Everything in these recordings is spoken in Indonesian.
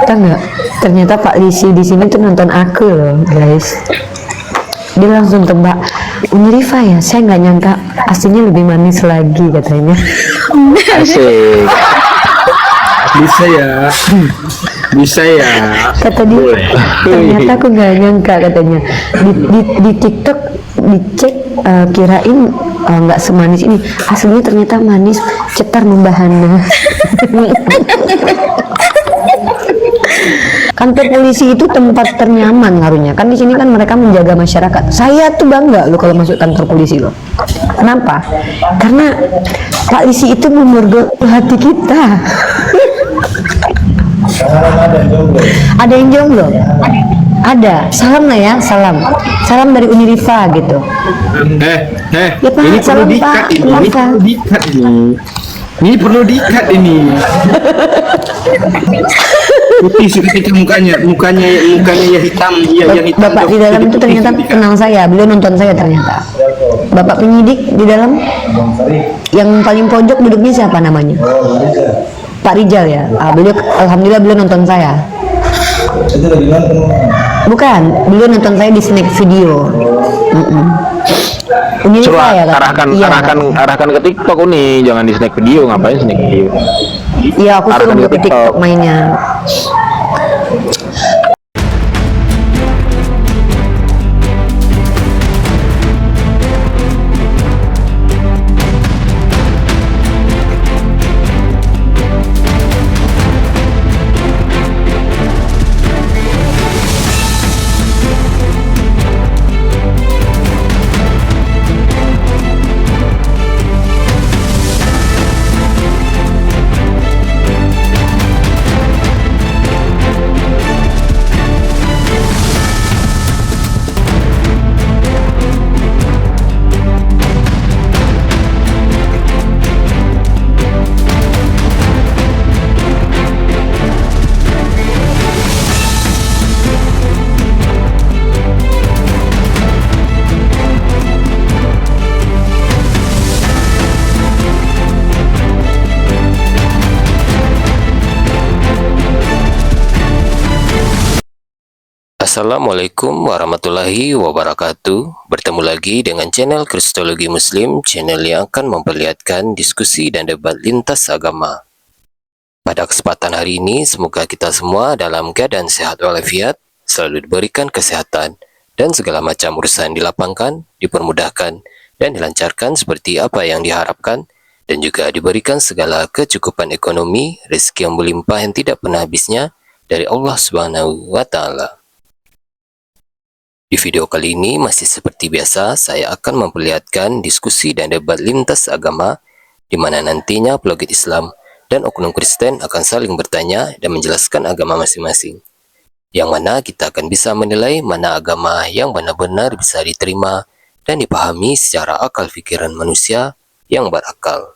Tahu nggak? Ternyata Pak Lisi di sini tuh nonton aku loh, guys. Dia langsung tebak, Uni Rifa ya. Saya nggak nyangka aslinya lebih manis lagi katanya. Asik. Bisa ya. Kata dia, ternyata aku nggak nyangka katanya. Di TikTok dicek kirain nggak semanis ini. Aslinya ternyata manis, cetar membahana. Kantor polisi itu tempat ternyaman ngaruhnya. Kan di sini kan mereka menjaga masyarakat. Saya tuh bangga loh kalau masuk kantor polisi loh. Kenapa? Karena Pak Lisi itu memergoki hati kita. Ada yang jomblo? Ada. Salam lah ya, salam. Salam dari Uni Rifa gitu. Ya Pak, ini salam perlu Pak. diikat ini. Ini perlu diikat ini. Putih sedikit mukanya ya hitam, ya hitam. Bapak di dalam itu ternyata kenal saya, beliau nonton saya ternyata. Bapak penyidik di dalam yang paling pojok duduknya siapa namanya? Pak Rijal ya. Beliau alhamdulillah beliau nonton saya. Bukan, beliau nonton saya di snack video. Coba ya, arahkan ke TikTok nih, jangan di snack video. Ngapain snack video? Iya, aku suruh ke TikTok mainnya. Assalamualaikum warahmatullahi wabarakatuh. Bertemu lagi dengan channel Kristologi Muslim, channel yang akan memperlihatkan diskusi dan debat lintas agama. Pada kesempatan hari ini, semoga kita semua dalam keadaan sehat walafiat, selalu diberikan kesehatan, dan segala macam urusan dilapangkan, dipermudahkan, dan dilancarkan seperti apa yang diharapkan, dan juga diberikan segala kecukupan ekonomi, rezeki yang berlimpah yang tidak pernah habisnya dari Allah Subhanahu wa Ta'ala. Di video kali ini masih seperti biasa, saya akan memperlihatkan diskusi dan debat lintas agama di mana nantinya apologet Islam dan oknum Kristen akan saling bertanya dan menjelaskan agama masing-masing. Yang mana kita akan bisa menilai mana agama yang benar-benar bisa diterima dan dipahami secara akal pikiran manusia yang berakal.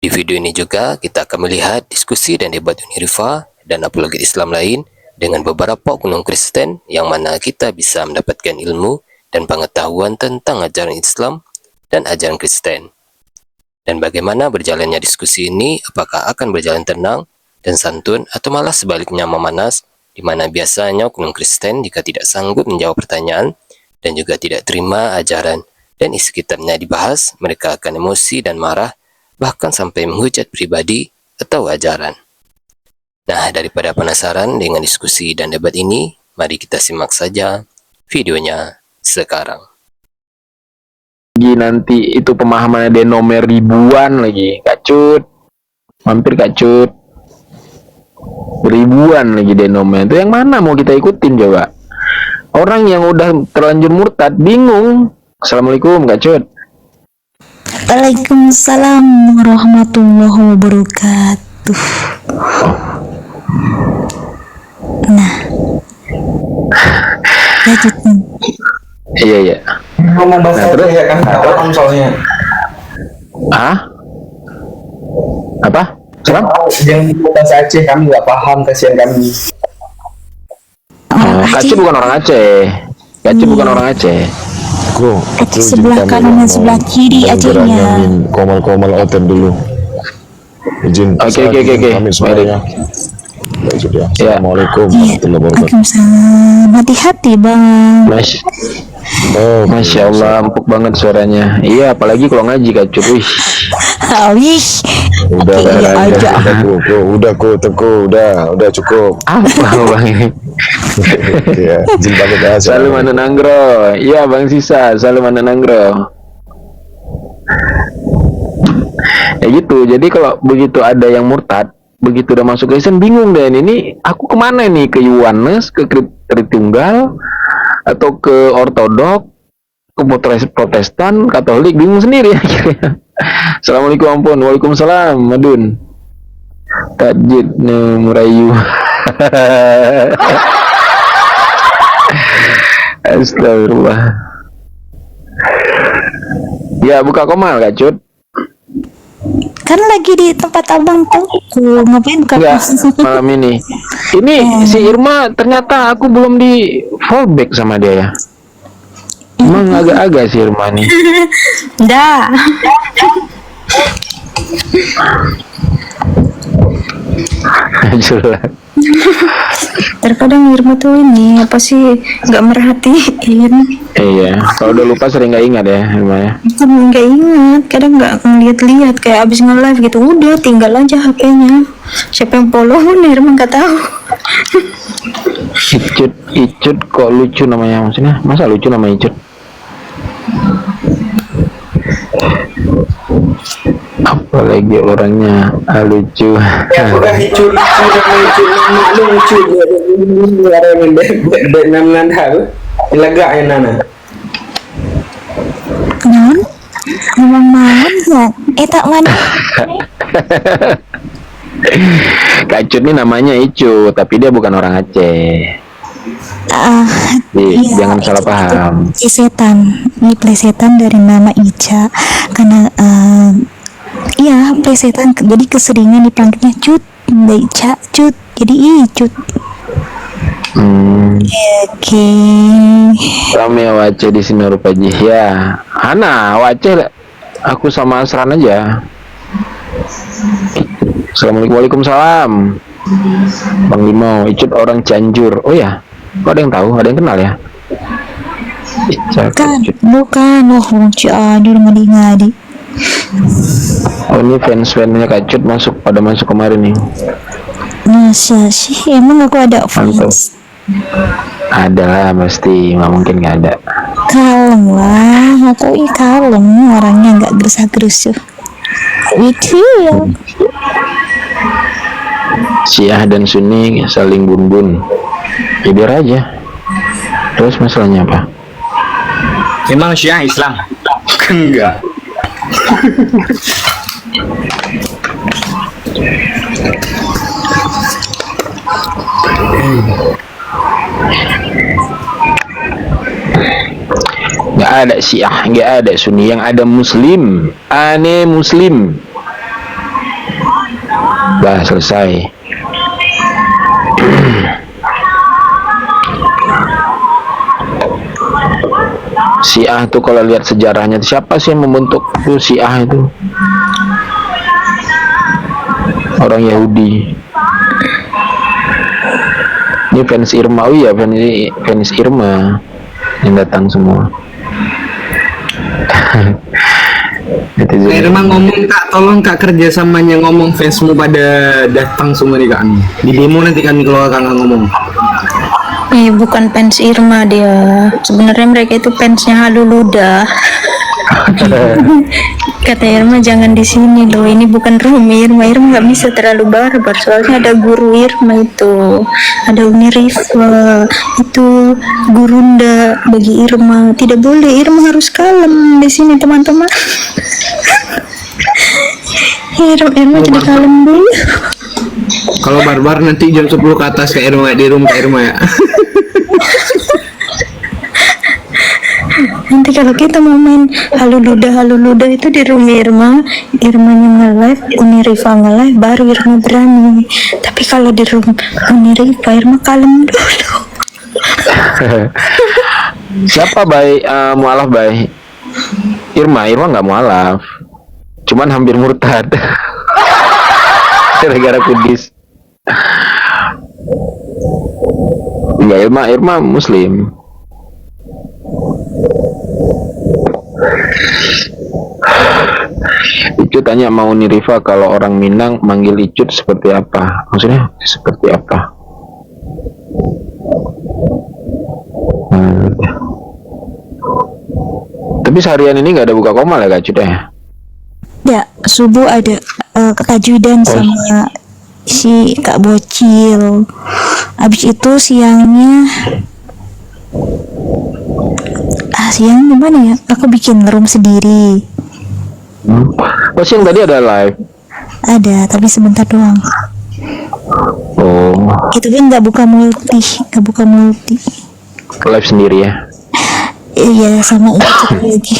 Di video ini juga kita akan melihat diskusi dan debat Uni Rifa dan apologet Islam lain dengan beberapa oknum Kristen yang mana kita bisa mendapatkan ilmu dan pengetahuan tentang ajaran Islam dan ajaran Kristen. Dan bagaimana berjalannya diskusi ini, apakah akan berjalan tenang dan santun atau malah sebaliknya memanas, di mana biasanya oknum Kristen jika tidak sanggup menjawab pertanyaan dan juga tidak terima ajaran dan isi kitabnya dibahas, mereka akan emosi dan marah, bahkan sampai menghujat pribadi atau ajaran. Nah, daripada penasaran dengan diskusi dan debat ini, mari kita simak saja videonya sekarang. Nanti itu pemahamannya denomer ribuan lagi, kacut, hampir kacut, ribuan lagi denomer. Itu yang mana mau kita ikutin coba? Orang yang udah terlanjur murtad bingung. Assalamualaikum kacut. Waalaikumsalam warahmatullahi wabarakatuh. Nah, lanjut nih. Iya. Ngomong bahasa terus ya kan orang soalnya. Apa? Salam? Jangan bahasa Aceh, kami nggak paham, kasihan kami. Kacu bukan orang Aceh. Kacu bukan orang Aceh. Aceh sebelah kanan dan sebelah kiri Acehnya. Komal-komal oten dulu. Izin. Oke. Kami suaranya. Sudah. Ya. Assalamualaikum Iya. warahmatullahi wabarakatuh. Waalaikumsalam. Hati-hati bang. Masya Allah, empuk banget suaranya. Iya, apalagi kalau ngaji Kak Cut. Wih, Wih. Udah, Oke, iya aja. udah cukup. apa bang ini? Ya, izin pamit ya. Salim Anu Nanggro. Iya Bang Sisa, Salim Anu Nanggro. Ya gitu, jadi kalau begitu ada yang murtad, begitu udah masuk ke Islam, bingung deh, ini aku kemana nih, ke Yohanes, ke Tritunggal, atau ke Ortodok, ke Protestan, Katolik, bingung sendiri akhirnya. Assalamualaikum, ampun. Waalaikumsalam, Madun. Tajid merayu. Astagfirullah. Ya, buka komal Kak Cut. Kan lagi di tempat abang tuh. Ngapain buka? Enggak, malam ini. Ini si Irma ternyata aku belum di fallback sama dia ya. Emang agak-agak si Irma nih. Nggak. Jelas. Terkadang Irma tuh ini apa sih nggak merhatiin. Iya, kalau udah lupa sering nggak ingat ya Irma ya. Kan nggak ingat, kadang nggak ngeliat-liat kayak abis nge-live gitu, udah tinggal aja HP-nya. Siapa yang follow Irma nggak tahu. Icut kok lucu namanya, maksudnya masa lucu nama Icut? Apalagi orangnya lucu. Ya bukan lucu orang hal lega ya Nana. Non, ngomong mana? Tak mana? Kacut nih namanya Icu, tapi dia bukan orang Aceh. Iya, Jangan salah paham. Plesetan, ini plesetan dari nama Ica, karena iya plesetan, jadi keseringan dipanggilnya Cut, Mbak Ica, Cut, jadi Icut. Oke. Rame Waceh di sini rupaji. Ya, Hana Waceh. Aku sama Asran aja. Assalamualaikum. Waalaikumsalam. Bang Limo, Icut orang Cianjur. Oh ya, kok ada yang tahu? Ada yang kenal ya? Bukan, oh Cianjur ngadi-ngadi. Oh ini fans-fansnya Kak Cut pada masuk kemarin nih. Masa sih, emang aku ada Mantap. fans? Ada lah pasti, nggak mungkin nggak ada. Kalem lah, aku kalem, orangnya nggak gerasa-gerusu. Itu ya. Syiah dan Sunni saling bun-bun. Ya biar aja. Terus masalahnya apa? Emang Syiah Islam? Enggak. Nggak ada Syiah, nggak ada Sunni, yang ada Muslim. Aneh Muslim. Dah selesai. Syiah tuh kalau lihat sejarahnya, siapa sih yang membentuk tuh Syiah itu? Orang Yahudi. Ini fans Irma, oh iya fans Irma yang datang semua. Irma ngomong Kak, tolong Kak kerjasamanya ngomong fansmu pada datang semua nih Kak. Di demo nanti kami keluar Kak ngomong. Bukan fans Irma dia. Sebenarnya mereka itu fansnya Haluluda. Kata Irma jangan di sini loh. Ini bukan room Irma. Irma nggak bisa terlalu barbar. Soalnya ada guru Irma itu. Ada Uni Rifa. Itu gurunda bagi Irma. Tidak boleh. Irma harus kalem di sini teman-teman. Irma jadi kalem dulu. Kalau barbar nanti jam 10 ke atas Kak Irma, di room Kak Irma ya. Nanti kalau kita mau main haluluda itu di room Irma nge-live, Uni Rifa nge-live, baru Irma berani. Tapi kalau di room Uni Rifa, Irma kalem dulu. Siapa baik mualaf baik? Irma nggak mualaf, cuman hampir murtad gara-gara kudis. Enggak, Irma Muslim. Icut tanya mau nih Rifa, kalau orang Minang manggil Icut seperti apa? Maksudnya seperti apa? Tapi seharian ini nggak ada buka koma ya Kak Icut ya? Ya, subuh ada ketajudan sama si Kak Bocil. Habis itu siangnya siang gimana ya? Aku bikin room sendiri. Oh siang tadi ada live? Ada, tapi sebentar doang. Oh, Itu pun nggak buka multi. live sendiri ya? Iya, sama itu lagi.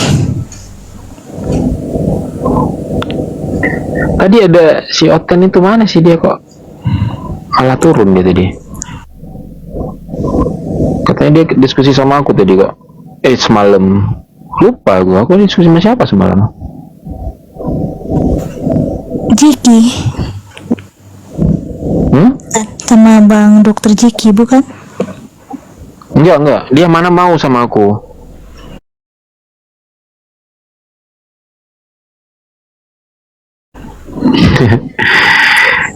Tadi ada si Oten itu mana sih dia kok? Malah turun dia tadi. Katanya dia diskusi sama aku tadi kok. Semalam. Lupa aku diskusi sama siapa semalam? Jiki. Sama Bang Dokter Jiki, bukan? Enggak. Dia mana mau sama aku?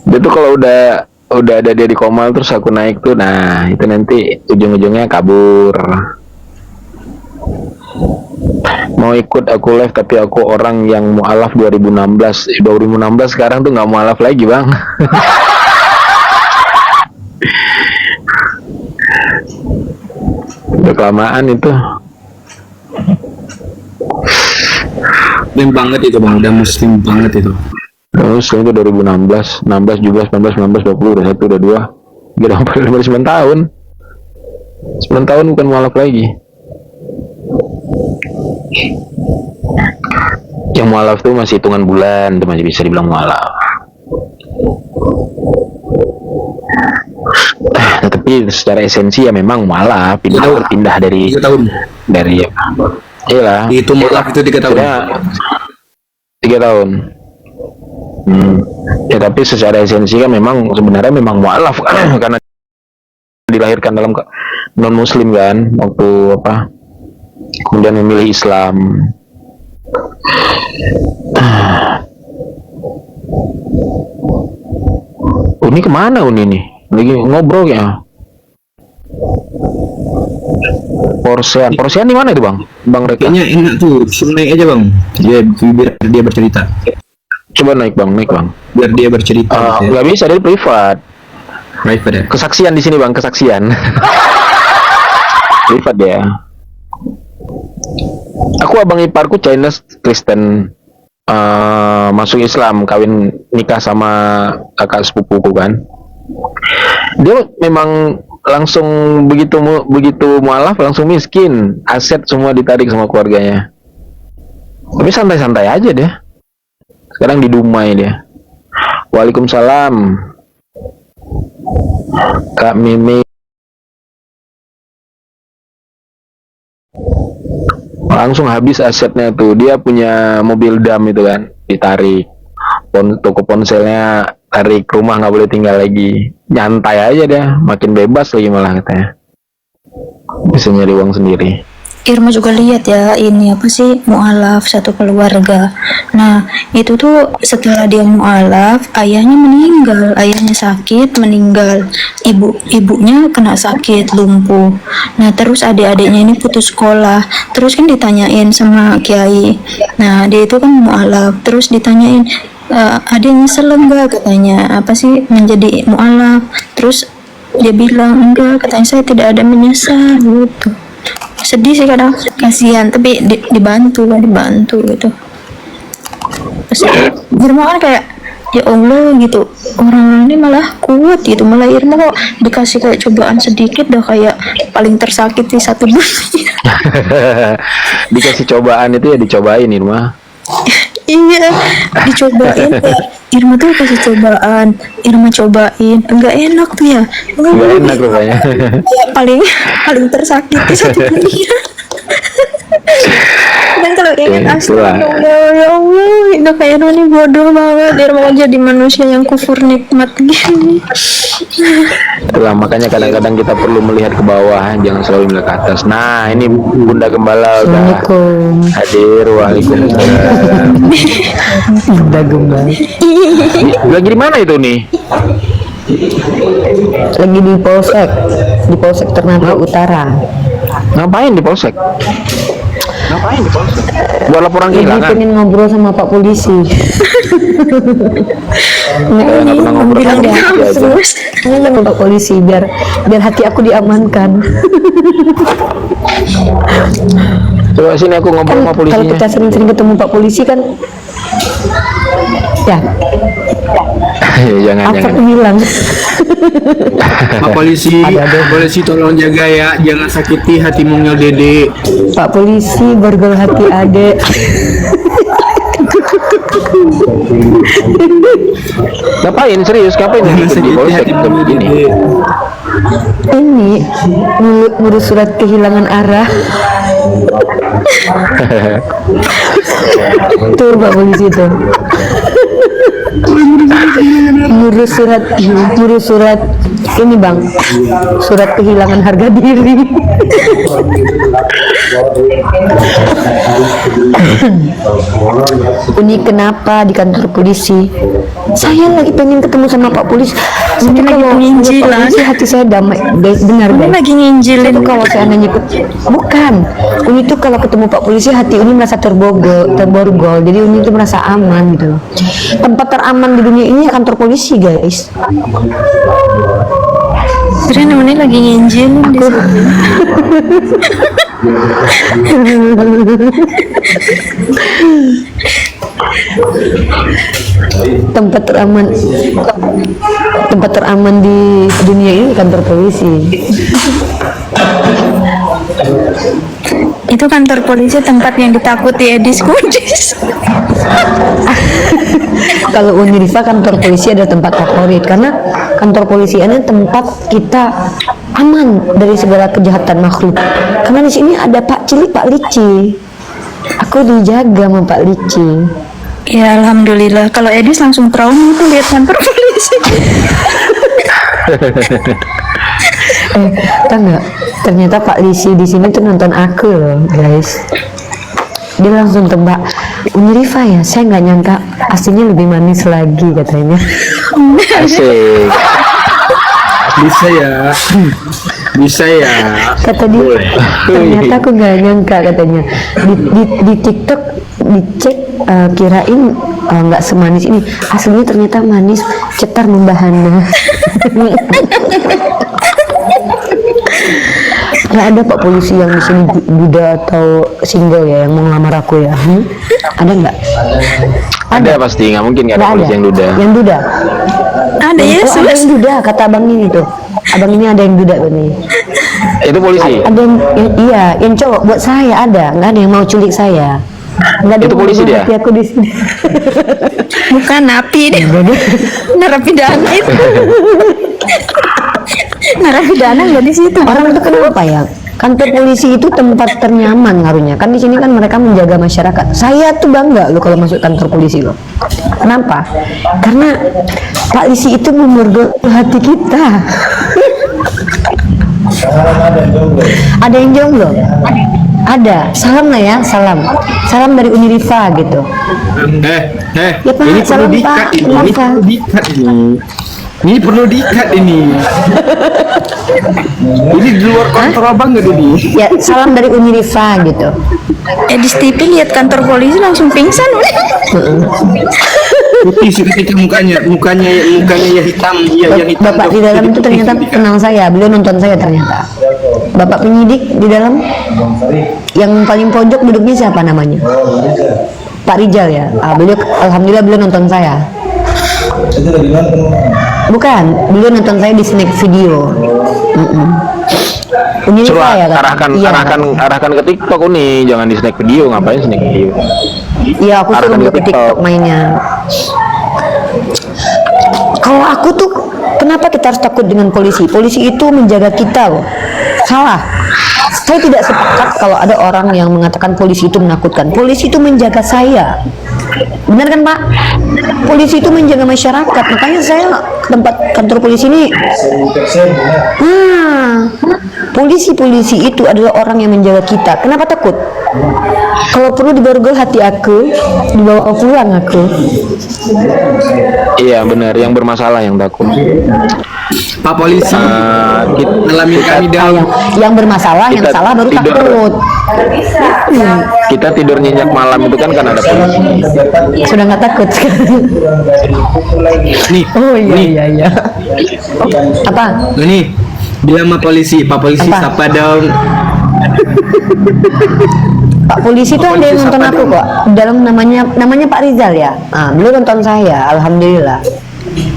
Dia tuh kalau udah ada dia di Komal terus aku naik tuh, nah itu nanti ujung-ujungnya kabur. Mau ikut aku live tapi aku orang yang mualaf 2016 sekarang tuh nggak mualaf lagi bang. Udah kelamaan itu. Muslim banget itu bang, udah muslim banget itu. Terus itu 2016, 16, 17, 19, 19, 20, udah 1, udah 2, udah 9 tahun. 9 tahun bukan mualaf lagi. Yang mualaf tuh masih hitungan bulan, tuh masih bisa dibilang mualaf. Tapi secara esensi ya memang mualaf, pindah dari 3 tahun. Iyalah. Itu mualaf itu 3 tahun. 3 tahun. Ya tapi secara esensi kan memang sebenarnya memang mualaf karena dilahirkan dalam non muslim kan waktu apa kemudian memilih Islam. Uni kemana Uni nih? Lagi ngobrol ya? Porsean di mana itu bang? Bang Reka? Kayaknya enak tuh, suruh naik aja bang. Biar dia bercerita. Coba naik bang. Biar dia bercerita. Nggak bisa, dia privat. Private ya. Kesaksian di sini bang, kesaksian. Privat ya. Aku abang iparku Chinese Kristen, masuk Islam, kawin nikah sama kakak sepupuku kan. Dia memang langsung begitu mualaf langsung miskin, aset semua ditarik sama keluarganya. Tapi santai-santai aja dia. Sekarang di Dumai dia. Waalaikumsalam Kak Mimi. Langsung habis asetnya tuh. Dia punya mobil dam itu kan, ditarik. Toko ponselnya tarik, rumah nggak boleh tinggal lagi. Nyantai aja dia, makin bebas lagi malah katanya. Bisa nyari uang sendiri. Irma juga lihat ya, ini apa sih, mualaf satu keluarga. Nah itu tuh setelah dia mualaf, ayahnya sakit meninggal, ibunya kena sakit lumpuh. Nah terus adik-adiknya ini putus sekolah, terus kan ditanyain sama kiai. Nah dia itu kan mualaf, terus ditanyain, ada yang nyesel enggak, katanya apa sih menjadi mualaf. Terus dia bilang enggak, katanya saya tidak ada menyesal gitu. Sedih sih kadang, kasihan, tapi dibantu gitu. Terus Irma kan kayak ya Allah gitu, orang ini malah kuat gitu, malah Irma kok dikasih kayak cobaan sedikit udah kayak paling tersakiti satu dunia. Dikasih cobaan itu ya dicobain Irma. Iya, dicobain kayak Irma tuh kasih cobaan, Irma cobain, enggak enak tuh ya. Enggak enak rupanya. Kayak paling tersakiti satu dunia. kadang kalau ingat Itulah. astagfirullah, ya Allah, itu kayak ini bodoh banget, dia mau jadi manusia yang kufur nikmat gini. Itulah makanya kadang-kadang kita perlu melihat ke bawah, jangan selalu melihat ke atas. Nah, ini Bunda Gembala udah Assalamualaikum. hadir. Waalaikumsalam. Bunda Gembala. Lagi di mana itu nih? Lagi di Polsek Ternate Utara. Ngapain di polsek? Buat laporan Lagi kehilangan. pengen ngobrol sama Pak Polisi. Nggak pernah ngobrol Bilang sama dia polisi aja. terus. Nanya sama Pak Polisi biar hati aku diamankan. Coba sini aku ngobrol sama Kalau polisinya. kita sering-sering ketemu Pak Polisi kan, ya Jangan. apa hilang. Pak polisi, Ada. polisi tolong jaga ya, jangan sakiti hati mungil Dede. Pak Polisi borgol hati adek. Ngapain serius? Ngapain Jangan di sakiti polsek hati jam mungil begini? Dede. Ini ngurus surat kehilangan arah. Tuh Pak Polisi tuh. ngurus surat ini bang, surat kehilangan harga diri. Ini kenapa di kantor polisi? Saya lagi pengen ketemu sama Pak Polisi. Tapi lagi kalau penginjilan. Pak Polisi hati saya damai. Benar Ini guys. lagi nginjilin. Itu kalau saya nanya bukan, Uni tuh kalau ketemu Pak Polisi hati Uni merasa terborgol. Jadi Uni tuh merasa aman gitu loh. Tempat teraman di dunia ini ya kantor polisi guys. Keren ini lagi nginjilin di sini. tempat teraman di dunia ini kantor polisi. Itu kantor polisi tempat yang ditakuti Edis Kudis. Kalau Unirifa kantor polisi ada tempat favorit karena kantor polisi ini tempat kita aman dari segala kejahatan makhluk. Karena di sini ada Pak Cili, Pak Lici. Aku dijaga sama Pak Lici. Ya alhamdulillah. Kalau Edis langsung trauma itu lihat kantor polisi. Tahu nggak? Ternyata Pak Lici di sini tuh nonton aku loh, guys. Dia langsung tebak, Unirifa ya, saya nggak nyangka aslinya lebih manis lagi katanya. Asik. Bisa ya. Kata dia, ternyata aku nggak nyangka katanya. Di TikTok dicek kirain nggak semanis ini, aslinya ternyata manis, cetar membahana. Nggak ada Pak Polisi yang di sini duda atau single ya yang mau ngelamar aku ya? Ada nggak? Ada pasti, nggak mungkin nggak ada Nggak polisi yang duda. Yang duda? Ada Oh, ada Yesus. yang duda, kata abang ini tuh. Abang ini ada yang duda nih. Itu polisi. Ada iya, yang cowok buat saya ada, nggak ada yang mau culik saya. Nggak ada Itu yang mau polisi bunuh dia? hati aku di sini. Bukan napi deh. Narapidana itu. Narapidana nggak di situ. Orang itu kenapa ya? Kantor polisi itu tempat ternyaman ngaruhnya. Kan di sini kan mereka menjaga masyarakat. Saya tuh bangga loh kalau masuk kantor polisi loh. Kenapa? Karena Pak Polisi itu memborgol hati kita. Ada yang jomblo? Ada. Salam lah ya, salam. Salam dari Unirifa gitu. Ya, Pak, Ini perlu salam, diikat Pak. ini. Kenapa? Ini perlu diikat ini. Ini perlu diikat ini. Ini di luar kontrol abang nggak Dodi? Ya, salam dari Unirifa gitu. Edis TV lihat kantor polisi langsung pingsan. Putih sih ketika mukanya ya hitam, ya hitam. Bapak di dalam itu ternyata kenal saya, beliau nonton saya ternyata. Bapak penyidik di dalam yang paling pojok duduknya siapa namanya? Pak Rijal ya. Beliau alhamdulillah beliau nonton saya. Bukan, beliau nonton saya di snack video. Ini Coba saya kan? Iya. arahkan ke TikTok nih, jangan di snack video. Ngapain snack video? Iya, aku suruh Arahkan beliau ke ke TikTok mainnya. Kalau aku tuh, kenapa kita harus takut dengan polisi? Polisi itu menjaga kita loh. Salah. Saya tidak sepakat kalau ada orang yang mengatakan polisi itu menakutkan. Polisi itu menjaga saya. Benar kan Pak? Polisi itu menjaga masyarakat. Makanya saya tempat kantor polisi ini. Polisi-polisi itu adalah orang yang menjaga kita. Kenapa takut? Kalau perlu diborgol hati aku, dibawa pulang aku. Iya benar, yang bermasalah yang takut. Pak polisi, ngalamin kami dahulu. Yang bermasalah, yang Kita salah baru tidur. takut. Kita tidur nyenyak malam itu kan ada polisi. Sudah nggak takut sekarang. Nih, Oh nih, iya. Apa? nih, bilang sama polisi, Pak polisi Apa? sapa dong. Pak polisi itu ada yang nonton aku kok. Dalam namanya Pak Rizal ya. Beliau nonton saya, alhamdulillah.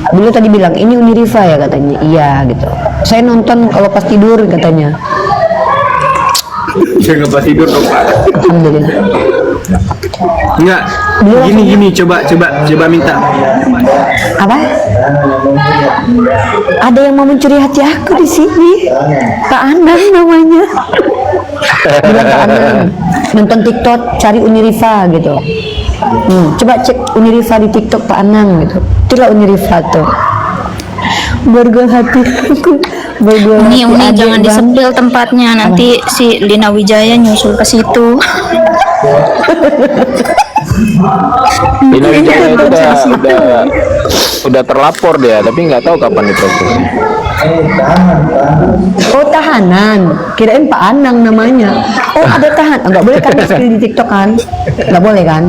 Beliau tadi bilang ini Uniriva ya katanya. Iya gitu. Saya nonton kalau pas tidur katanya. Saya nggak pas tidur dong Pak. Alhamdulillah. Enggak, gini, coba minta. Apa? Ada yang mau mencuri hati aku di sini. Pak Anang namanya. Bilang Pak Anang. Nonton TikTok, cari Uniriva gitu. Coba cek Uniriva di TikTok Pak Anang gitu. Itulah Uniriva tuh. Borgol hati aku. Borgol hati Uni adik, jangan Bang. disebel tempatnya, nanti si Lina Wijaya nyusul ke situ. Dina Wijaya itu udah terlapor dia, tapi nggak tahu kapan diprosesnya. Oh tahanan, kirain Pak Anang namanya. Oh ada tahan, nggak boleh kan di TikTok kan? Nggak boleh kan?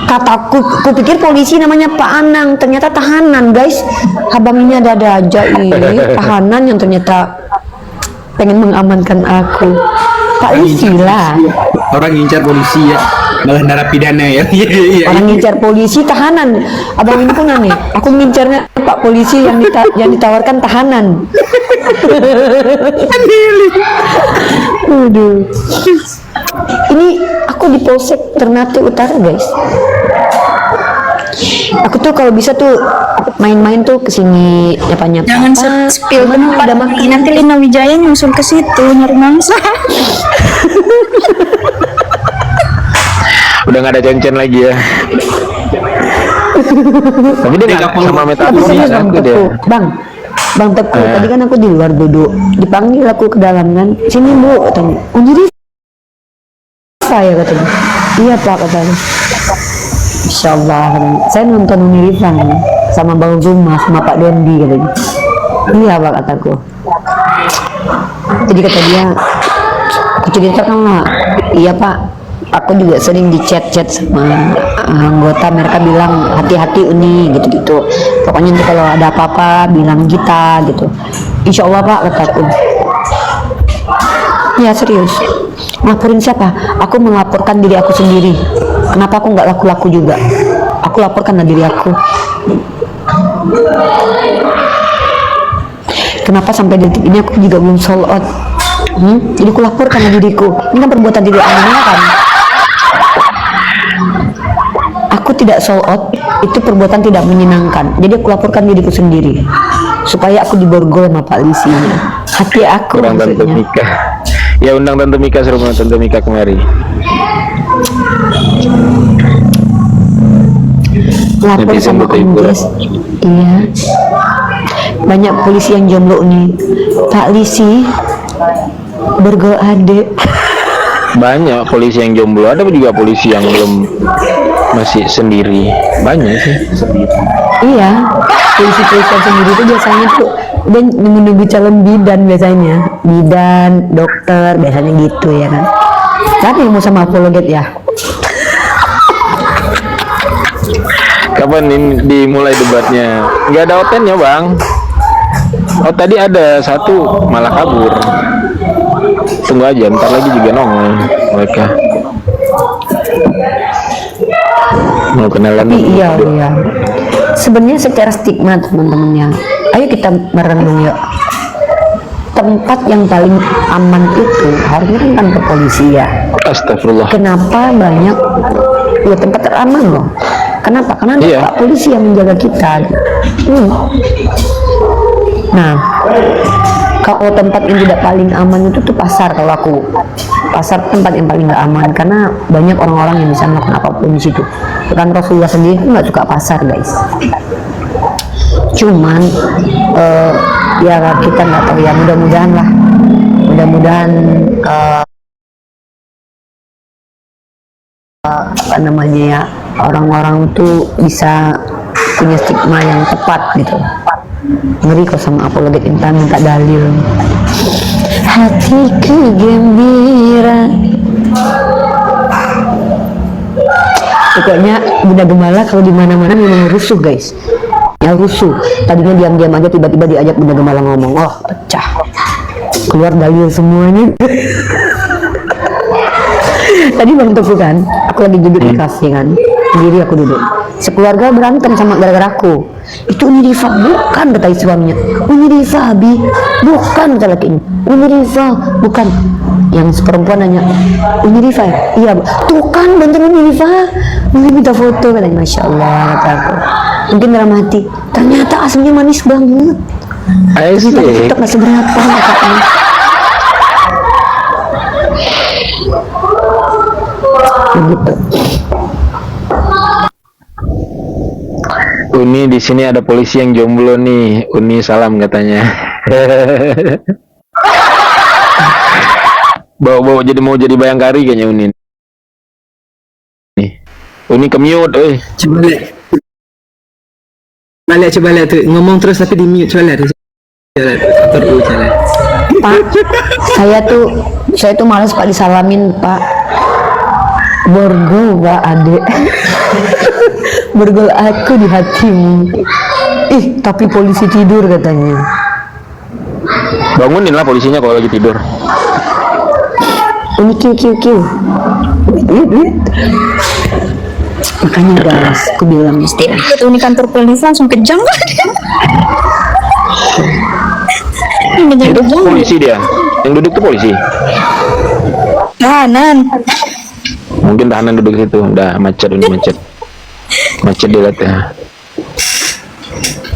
Kataku, kupikir polisi namanya Pak Anang, ternyata tahanan guys. Abang ini ada aja ini tahanan yang ternyata pengen mengamankan aku. Pak Polisi lah. Orang ngincar polisi ya, malah narapidana ya. Iya. Orang ngincar polisi tahanan. Abang ini pun aneh. Aku ngincarnya Pak polisi yang ditawarkan tahanan. Aduh. Ini aku di Polsek Ternate Utara guys. Aku tuh kalau bisa tuh main-main tuh kesini nyapa-nyapa. Jangan spill tempat, udah makan. nanti Lina Wijaya nyusul ke situ nyari mangsa. Udah nggak ada cencen lagi ya. Tapi dia nggak sama metafora Bang kan dia. Teguh, Bang Teguh, tadi kan aku di luar duduk, dipanggil aku ke dalam kan, sini Bu, katanya, oh jadi saya katanya, iya Pak katanya, Insya Allah, saya nonton Uniriva sama Bang Zuma sama Pak Dendi katanya, iya Pak kataku, jadi kata dia, aku ceritakan lah, iya Pak. Aku juga sering di chat-chat sama anggota, mereka bilang hati-hati Uni gitu-gitu. Pokoknya nanti kalau ada apa-apa bilang kita gitu. Insya Allah Pak kataku. Ya serius. Laporin siapa? Aku melaporkan diri aku sendiri. Kenapa aku nggak laku-laku juga? Aku laporkan diri aku. Kenapa sampai detik ini aku juga belum sold out? Jadi aku laporkan diriku. Ini kan perbuatan diri Anda kan? Aku tidak sold out, itu perbuatan tidak menyenangkan. Jadi aku laporkan diriku sendiri supaya aku diborgol sama Pak Lisinya. Hati aku Undang Tante maksudnya. Mika. Ya undang Tante Mika, suruh Tante Mika kemari. Lapor Netizen sama betul ibu. Om Jess. Iya. Banyak polisi yang jomblo nih. Pak Lisi borgol adek. Banyak polisi yang jomblo, ada juga polisi yang belum masih sendiri. Banyak sih. Iya, polisi-polisi yang sendiri itu biasanya tuh dan menunggu calon bidan biasanya, bidan, dokter biasanya gitu ya kan. Siapa yang mau sama apologet ya? Kapan ini dimulai debatnya? Nggak ada otennya Bang. Oh tadi ada satu malah kabur. Tunggu aja, ntar lagi juga nongol mereka. Mau kenalan? Tapi iya. Sebenarnya secara stigma teman-teman ya. Ayo kita merenung yuk. Tempat yang paling aman itu harusnya kan kantor polisi ya. Astagfirullah. Kenapa banyak ya tempat teraman loh? Kenapa? Karena ada Iya. Pak polisi yang menjaga kita. Nah, Kalau tempat yang tidak paling aman itu tuh pasar. Kalau aku, pasar tempat yang paling nggak aman karena banyak orang-orang yang bisa melakukan apapun di situ. Kan Rasulullah sendiri tuh nggak suka pasar, guys. Cuman ya kita nggak tahu ya, mudah-mudahan lah, mudah-mudahan apa namanya ya, orang-orang tuh bisa punya stigma yang tepat gitu. Ngeri kok sama apologet intan minta dalil. Hatiku gembira. Pokoknya Bunda Gemala kalau di mana-mana memang rusuh, guys. Ya rusuh. Tadinya diam-diam aja, tiba-tiba diajak Bunda Gemala ngomong, oh pecah. Keluar dalil semuanya. Tadi Bang Teguh kan, aku lagi duduk di kafe kan, sendiri aku duduk. Sekeluarga berantem sama gara-gara aku. Itu Uni Rifa, bukan, kata suaminya. Uni Rifa, Abi, bukan, kata lakinya. Uni Rifa, bukan. Yang perempuan nanya, Uni Rifa ya? Iya, tuh kan, bantuan Uni Rifa. Uni minta foto, katanya. Masya Allah, kata aku. Mungkin dalam hati, ternyata aslinya manis banget. Asik. Kita nggak seberapa, katanya. Begitu. Uni, di sini ada polisi yang jomblo nih. Uni salam katanya. Bawa jadi mau jadi bayangkari kayaknya Uni. Nih. Uni ke-mute, Coba lihat tuh, ngomong terus tapi di mute. Coba lihat. Pak, saya tuh malas Pak disalamin, Pak. Borgol, Pak, adek. Borgol aku di hatimu. Ih, tapi polisi tidur katanya. bangunin lah polisinya kalau lagi tidur. Ini kiu. Makanya guys, aku bilang mesti Ini kantor polisi langsung kejang kan? Itu polisi dia, yang duduk tuh polisi. Tahanan. Mungkin tahanan duduk situ, udah macet dia lihat ya.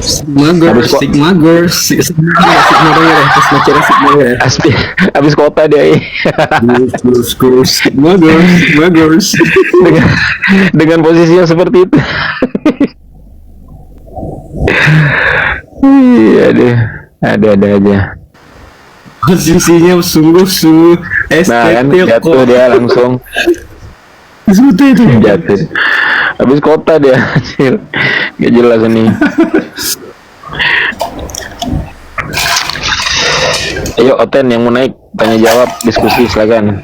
Sigma girls. Habis kota dia. Sigma girls. dengan posisi yang seperti itu. Iya deh, ada aja. Posisinya sungguh Nah kan jatuh dia langsung. Jatuh. Habis kota dia, hasil nggak jelas ini. Ayo Oten yang mau naik, tanya jawab, diskusi silakan.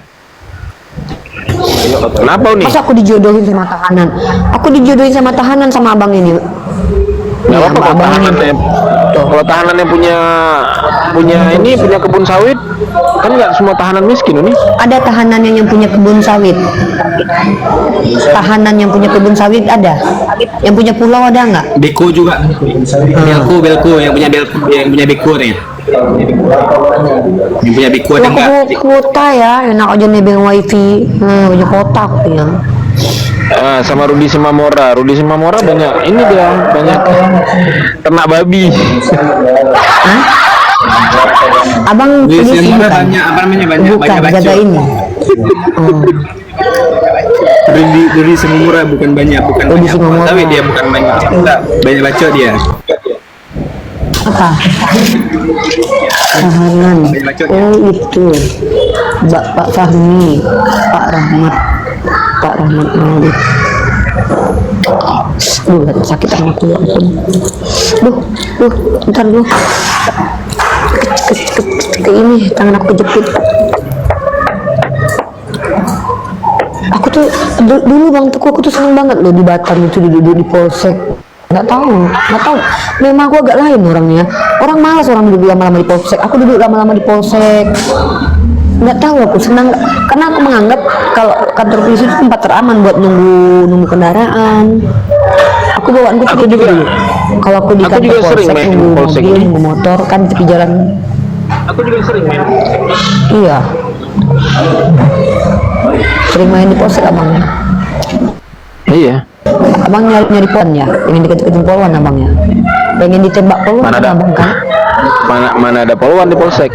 Ayo Oten. Kenapa nih? Masa aku dijodohin sama tahanan? Aku dijodohin sama tahanan sama abang ini. Nggak apa-apa kalau tahanannya. Kalau tahanannya punya kebun sawit, kan nggak semua tahanan miskin ini. Ada tahanan yang punya kebun sawit. Tahanan yang punya kebun sawit ada. Yang punya pulau ada nggak? Beko juga. Belko yang punya beko nih. Yang punya beko ada nggak? Aku kota ya, enak aja nebeng wifi. Punya kota aku ya. Sama Rudi Simamora banyak ini dia, banyak ternak babi. Hah? Abang polisi bukan? Bukan, jaga ini. Rudi Simamora bukan banyak. Tapi dia bukan banyak. Banyak baca dia. Apa? Tahanan. Oh itu. Pak Fahmi, Pak Rahmat Maulid. Sakit tanganku ya ampun. Bentar dulu. Ke ini tangan aku kejepit. Aku tuh dulu Bang Teguh, aku tuh seneng banget loh di Batam itu duduk di polsek. Nggak tahu. Memang aku agak lain orangnya. Orang malas orang duduk lama-lama di polsek. Aku duduk lama-lama di polsek. Nggak tahu, aku senang karena aku menganggap kalau kantor polisi itu tempat teraman buat nunggu kendaraan. Aku bawaanku Aku juga juga. dulu. Kalau aku di kantor juga sering polsek main nunggu polsek mobil, ini. nunggu motor kan tepi jalan. Aku juga sering main. Iya. Sering main di polsek abangnya. Iya. Abang nyari pohon ya, yang dekat-dekat polwan abangnya. pengen ditembak poluan Mana ada? abang kan? Mana ada poluan di polsek?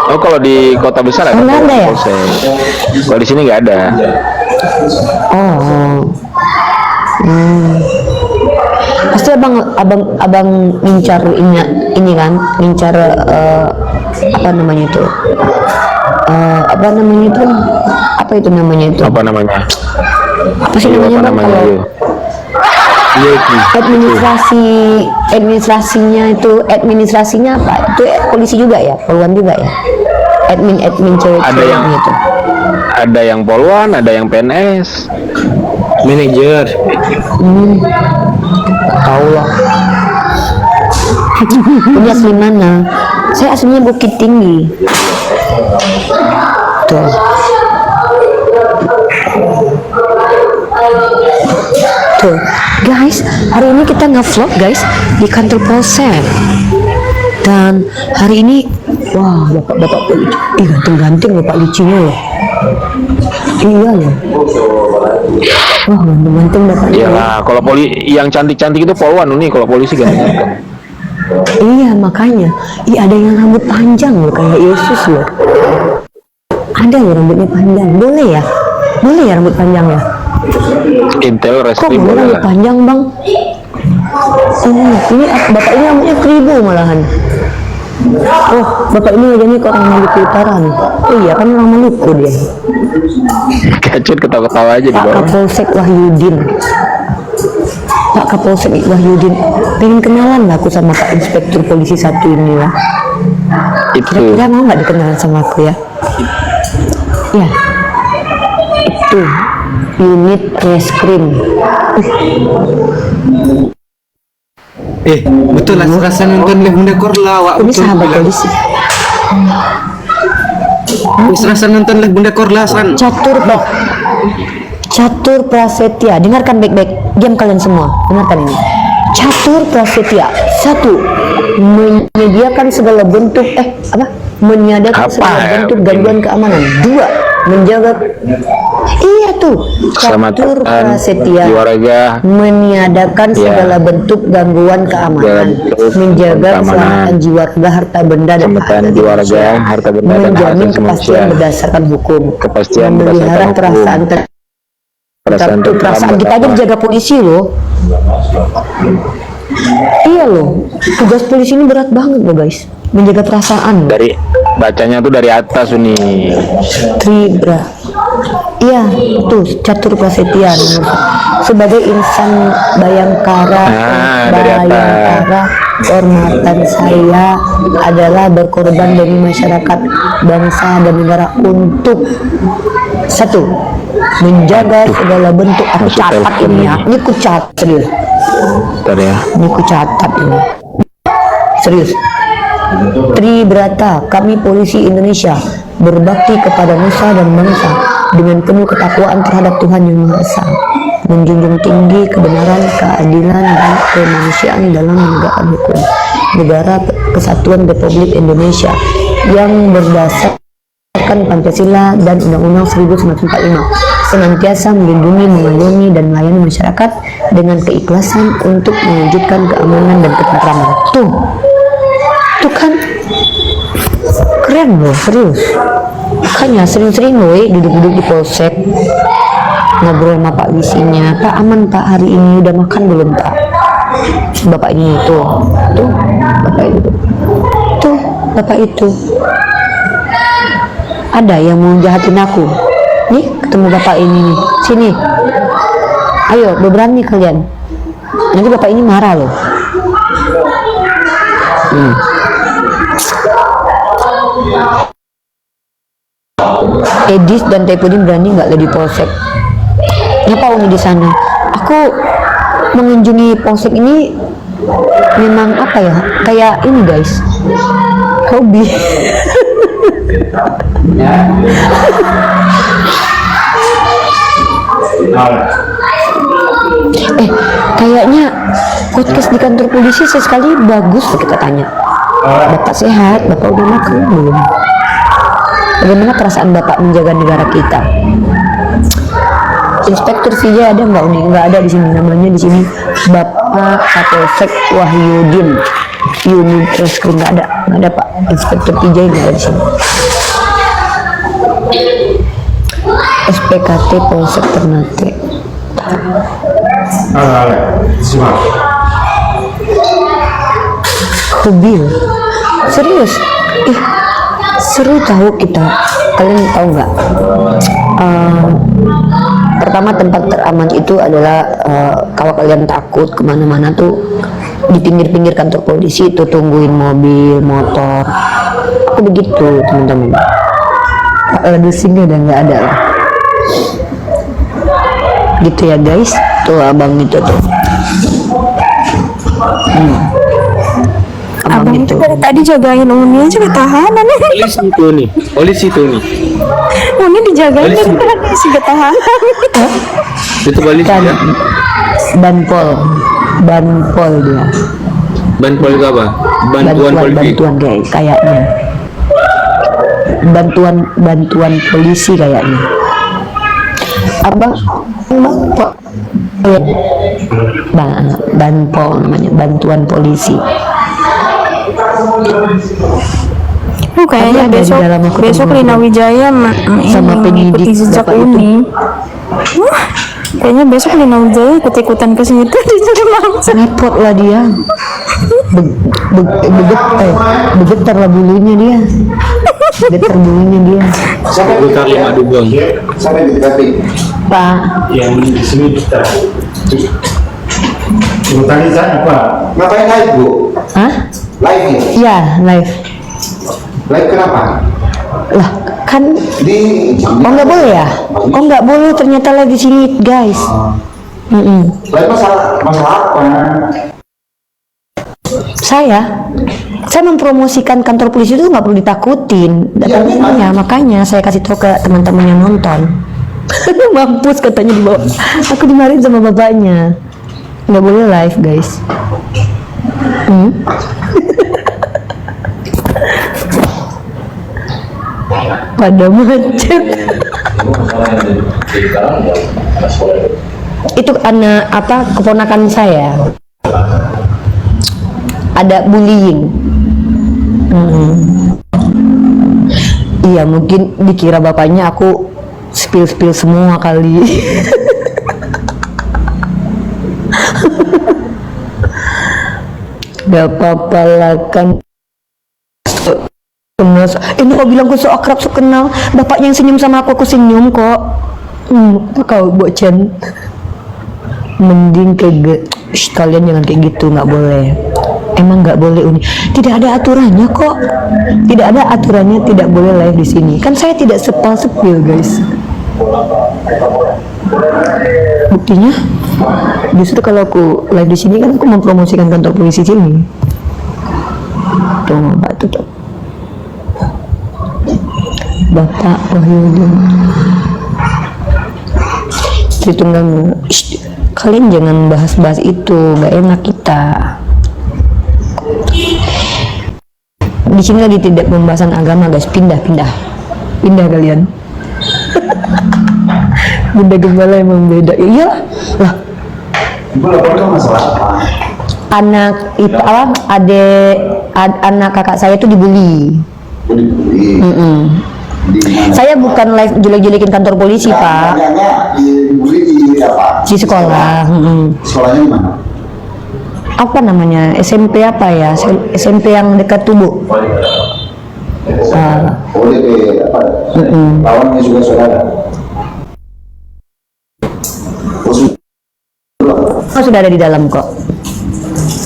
Oh, kalau di kota besar ada Oh, nggak poluan ada di ya? polsek. Kalau di sini nggak ada. Oh. Pasti abang ngincar ini kan, ngincar apa namanya itu? Apa namanya itu? Apa itu namanya itu? Apa namanya? Apa sih Iya, namanya apa bang namanya? kalau Iya. Iya, itu. administrasinya apa? Itu polisi juga ya, poluan juga ya? Admin cewek Ada yang gitu. Ada yang poluan, ada yang PNS. Manajer. Tahu lah. Ini asli mana? Saya aslinya Bukit Tinggi. Tuh. Tuh, guys, hari ini kita nge-vlog guys di kantor polsek. Dan hari ini, wah, bapak polisi, ganteng-ganteng bapak licinya loh. Iya loh. Wah, ganteng-ganteng bapak. Iyalah, kalau yang cantik-cantik itu poluan nih, kalau polisi ganteng. Iya makanya, ada yang rambut panjang loh kayak Yesus loh. Ada loh rambutnya panjang, boleh ya rambut panjang ya. Intel Kok reskrim boleh boleh rambut lah. panjang bang? Ini bapak ini rambutnya keribu malahan. Oh, bapak ini wajahnya ke orang Maluku Utara nih. Oh iya kan orang Maluku dia. Kacut ketawa-ketawa aja di Pak bawah. Kapolsek Wahyudin. Pak Kapolsek Wahyudin, pengen kenalan lah aku sama Pak Inspektur Polisi 1 ini lah. Itu Kira-kira mau nggak dikenalan sama aku ya? Ya, itu unit reskrim. Betul lah serasa nonton Bunda Korla wak. Ini Betul sahabat bilang. polisi. Serasa nonton Bunda Korla san. Catur Prasetya, dengarkan baik-baik, diam kalian semua, dengarkan ini. Catur Prasetya, 1, menyediakan segala bentuk menyediakan Apa segala ya? bentuk gangguan keamanan. 2, menjaga. Iya tuh, Catur keselamatan Prasetya jiwa raga, meniadakan Ya. segala bentuk gangguan keamanan, bentuk menjaga keamanan, keselamatan jiwa raga, harta benda dan hak keselamatan asasi jiwa raga, manusia, harta benda dan hak menjamin asasi kepastian manusia, berdasarkan hukum, kepastian memelihara berdasarkan hukum, perasaan perasaan tuh, perasaan kita aja dijaga polisi loh. Iya loh, tugas polisi ini berat banget loh guys, menjaga perasaan. dari bacanya tuh dari atas nih. Tribra, iya tuh Catur Prasetya nomor 1. Sebagai insan Bayangkara, dari atas. Bayangkara, kehormatan saya adalah berkorban demi masyarakat, bangsa dan negara untuk 1, menjaga segala bentuk. Aku masuk catat telepon ini ya, nih. ini ku catat serius. Bentar ya. Ini ku catat ini. Serius. Tribrata, kami polisi Indonesia berbakti kepada nusa dan bangsa dengan penuh ketakwaan terhadap Tuhan Yang Maha Esa, menjunjung tinggi kebenaran, keadilan, dan kemanusiaan dalam menegakkan hukum negara Kesatuan Republik Indonesia yang berdasarkan Pancasila dan Undang-Undang 1945, senantiasa melindungi, mengayomi, dan melayani masyarakat dengan keikhlasan untuk mewujudkan keamanan dan ketentraman. Tuh kan keren loh, serius. Makanya sering-sering loh duduk-duduk di polsek ngobrol sama Pak Lisinya. Pak, aman Pak, hari ini udah makan belum Pak? Bapak ini tuh bapak itu, bapak itu. Ada yang mau jahatin aku. Nih, ketemu bapak ini nih. Sini. Ayo, berani kalian. Nanti bapak ini marah loh. Edis dan Tepudin berani nggak di polsek? Ngapa Uni di sana? Aku mengunjungi polsek ini memang apa ya? Kayak ini guys, hobi. Kayaknya podcast di kantor polisi sesekali bagus. Kita tanya, Bapak sehat? Bapak udah makan belum? Bagaimana perasaan Bapak menjaga negara kita? Inspektur Vijay ada nggak Uni? Nggak ada di sini, namanya di sini Bapak Kapolsek Wahyudin Unit Reskrim. Nggak ada Pak Inspektur Vijay, nggak ada di sini. SPKT Polsek Ternate. Kubil, serius? Ih, seru tahu kita. Kalian tahu nggak? Pertama, tempat teraman itu adalah kalau kalian takut kemana-mana tuh di pinggir-pinggir kantor polisi itu, tungguin mobil, motor. Aku begitu, teman-teman. Dusingnya udah nggak ada. Gitu ya guys, tuh abang itu tuh. Abang itu dari tadi jagain Uni aja ketahanan. Polisi itu nih. Uni dijagain dari tadi si ketahanan. Itu polisi Kan ya? Banpol dia. Banpol itu apa? Bantuan polisi. kayaknya. Bantuan polisi kayaknya. Abang Banpol namanya, bantuan polisi. Kayaknya Ada di besok dalam aku besok temukan. Lina Wijaya Sama penyidik mengikuti jejak Bapak itu. Uni. Wah, kayaknya besok Lina Wijaya ikut-ikutan ke situ dicari mangsa. Repot lah dia. Bergetar lah bulunya dia. Getar bulunya dia. Putar 5 dubong. Pak, Yang di sini kita urutannya saya apa? Ngapain live, Bu? hah? Live ya? Iya, live. Live kenapa? Lah, kan Di nggak boleh ya? Oh nggak boleh ternyata live di sini, guys. live masalah apa? Saya mempromosikan kantor polisi itu nggak perlu ditakutin. Iya, Datangnya, makanya saya kasih tahu ke teman-teman yang nonton. Mampus katanya di bawah. Aku dimarahin sama bapaknya. Nggak boleh live, guys. Pada macet. Itu anak apa, keponakan saya. Ada bullying. Iya, mungkin dikira bapaknya aku spill semua kali. Gak apa-apa lah kan. Ini kau bilang aku so akrab, so kenal. Bapaknya yang senyum sama aku senyum kok. Kau bocen. Mending kalian jangan kayak gitu, nggak boleh. Emang nggak boleh Uni. Tidak ada aturannya kok. Tidak ada aturannya, tidak boleh live di sini. Kan saya tidak sepil guys. Buktinya, justru kalau aku live di sini kan aku mempromosikan kantor polisi sini. Tuh, Mbak tutup. Bapak Wahyudin. Tritunggal. Kalian jangan bahas-bahas itu, nggak enak kita. Di sini lagi tidak pembahasan agama guys, pindah kalian. Bunda gembala emang beda. Iya lah. Ibu laporkan masalah apa? Anak itu anak kakak saya itu dibully. Di mana? Saya bukan live jelek-jelekin kantor polisi pak. Tanyanya dibully di apa? Di sekolah. Sekolahnya di mana? Apa namanya, SMP apa ya, SMP yang dekat tubuh. ODP apa? Lawannya juga saudara. Oh, sudah ada di dalam kok.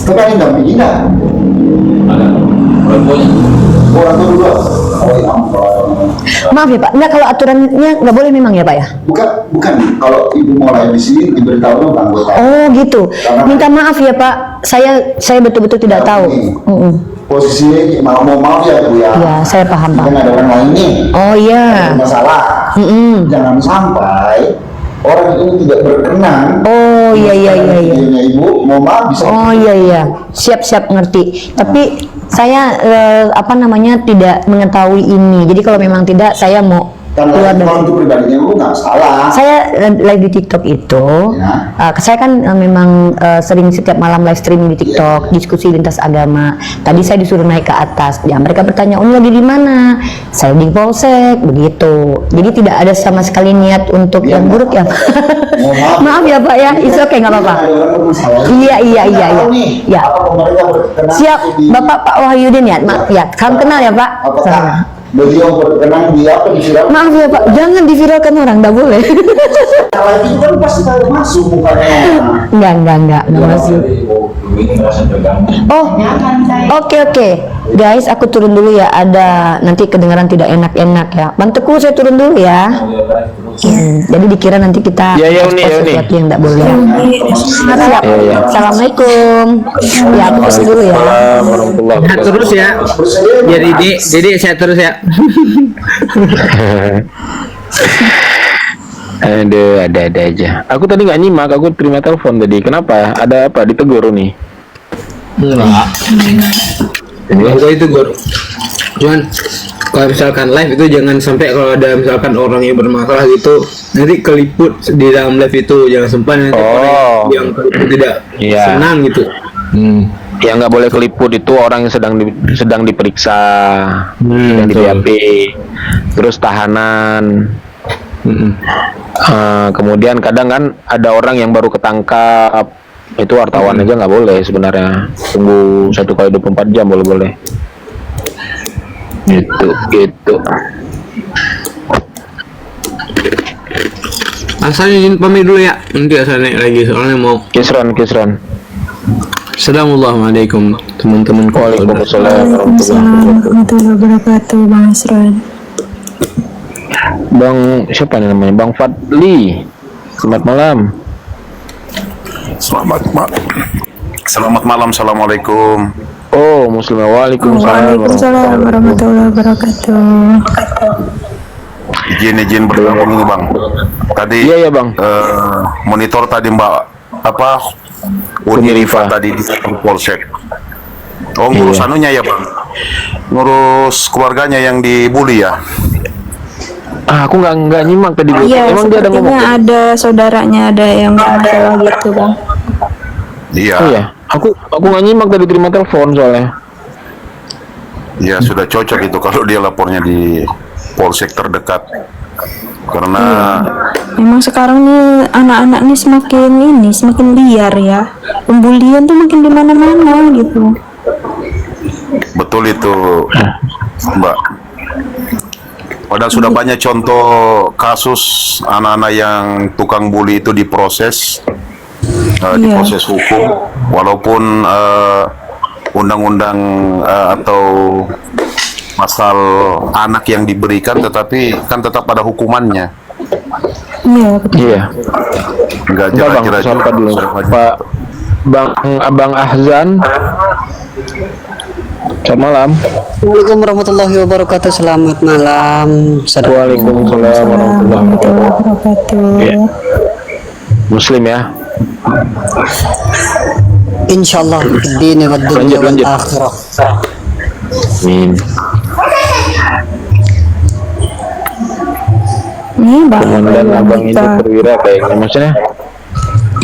Kakak yang dampingi nggak? Orang tua dulu. Oh ya ampun. Maaf ya pak, nggak, kalau aturannya nggak boleh memang ya pak ya. Bukan. Kalau ibu mau live di sini diberitahu dong anggota. Oh gitu. Minta maaf ya pak, saya betul-betul tidak tahu. Posisinya mau maaf ya Bu ya. Ya, saya paham pak. Kan ada orang lain nih. Oh iya. Ada masalah. Jangan sampai orang itu tidak berkenan. Oh iya. Videonya ibu mau maaf bisa. Oh iya. Siap ngerti. Tapi saya tidak mengetahui ini. Jadi kalau memang tidak, saya mau Karena Keluar dari- kalau itu pribadinya lu nggak salah. Saya live di TikTok itu, Ya. saya kan memang sering setiap malam live streaming di TikTok, diskusi lintas agama. Tadi saya disuruh naik ke atas, ya mereka bertanya, Om lagi di mana? Saya di Polsek, begitu. Jadi tidak ada sama sekali niat untuk yang buruk ya. Mohon maaf. Maaf ya Pak ya, it's okay nggak apa-apa. Ada orang bermasalah. Iya. Tahu nih, Ya. apa pemerintah berkenan Siap, di- Bapak Pak Wahyudin ya, ya, salam kenal ya Pak. apakah beliau berkenan di apa di viral? Maaf ya Pak, jangan diviralkan orang, nggak boleh. Kalau itu kan pasti kalau masuk bukannya. Enggak masuk. Oh, oke. Guys, aku turun dulu ya. Ada nanti kedengaran tidak enak-enak ya. Bantuku saya turun dulu ya. Jadi dikira nanti kita Ya, Uni, expose ya, Uni. sesuatu yang tidak boleh. Siap. Ya. Assalamualaikum. Ya, aku turun dulu ya. Waalaikumsalam warahmatullahi Nah, wabarakatuh. terus ya. Jadi saya terus ya. Ada aja. Aku tadi nggak nyimak, aku terima telepon tadi. Kenapa? Ada apa? Ditegur nih. Enggak. Enggak itu Gor. Cuman kalau misalkan live itu jangan sampai kalau ada misalkan orang yang bermasalah gitu nanti keliput di dalam live itu, jangan sampai nanti orang yang keliput tidak Iya. senang gitu. Yang nggak boleh keliput itu orang yang sedang diperiksa, sedang di betul. BAP, terus tahanan. Kemudian kadang kan ada orang yang baru ketangkap, itu wartawan aja nggak boleh sebenarnya, tunggu 1x24 jam boleh. Gitu. Asalnya izin pamit dulu ya, nanti asal naik lagi soalnya mau. Kisran. Assalamualaikum teman-teman. Waalaikumsalam warahmatullahi wabarakatuh, Bang Asron. Bang siapa nih namanya? Bang Fadli. Selamat malam. Selamat malam. Assalamualaikum. Oh, Muslim. Waalaikumsalam. Waalaikumsalam warahmatullahi wabarakatuh. Izin bergabung ini Bang. Tadi Iya, Bang. monitor tadi Mbak Uni Rifa tadi di Polsek. Oh, ngurus anunya ya Bang. Ngurus keluarganya yang dibully ya. Aku nggak nyimak tadi. Bu. Iya, Emang dia ada ngomong? sepertinya ada saudaranya ada yang bermasalah gitu, Bang. Iya. Oh ya, aku nggak nyimak tadi terima telepon soalnya. Ya sudah cocok itu kalau dia lapornya di polsek terdekat. Karena Memang sekarang nih anak-anak nih semakin liar ya. Pembulian tuh makin di mana-mana gitu. betul itu Mbak. Padahal sudah banyak contoh kasus anak-anak yang tukang bully itu diproses, diproses hukum, walaupun undang-undang atau pasal anak yang diberikan, tetapi kan tetap ada hukumannya. Iya, betul. Iya. Enggak Enggak Bang, kira-kira sampai dulu. Pak Abang Ahzan. Selamat malam. Assalamualaikum warahmatullahi wabarakatuh. Selamat malam. Waalaikumsalam warahmatullahi wabarakatuh. Wabarakatuh. Iya. Muslim ya. Insyaallah dini wa dunya wal Lanjut. akhirah. Amin. Nih, Bang. Komandan abang ini kita. perwira kayaknya, maksudnya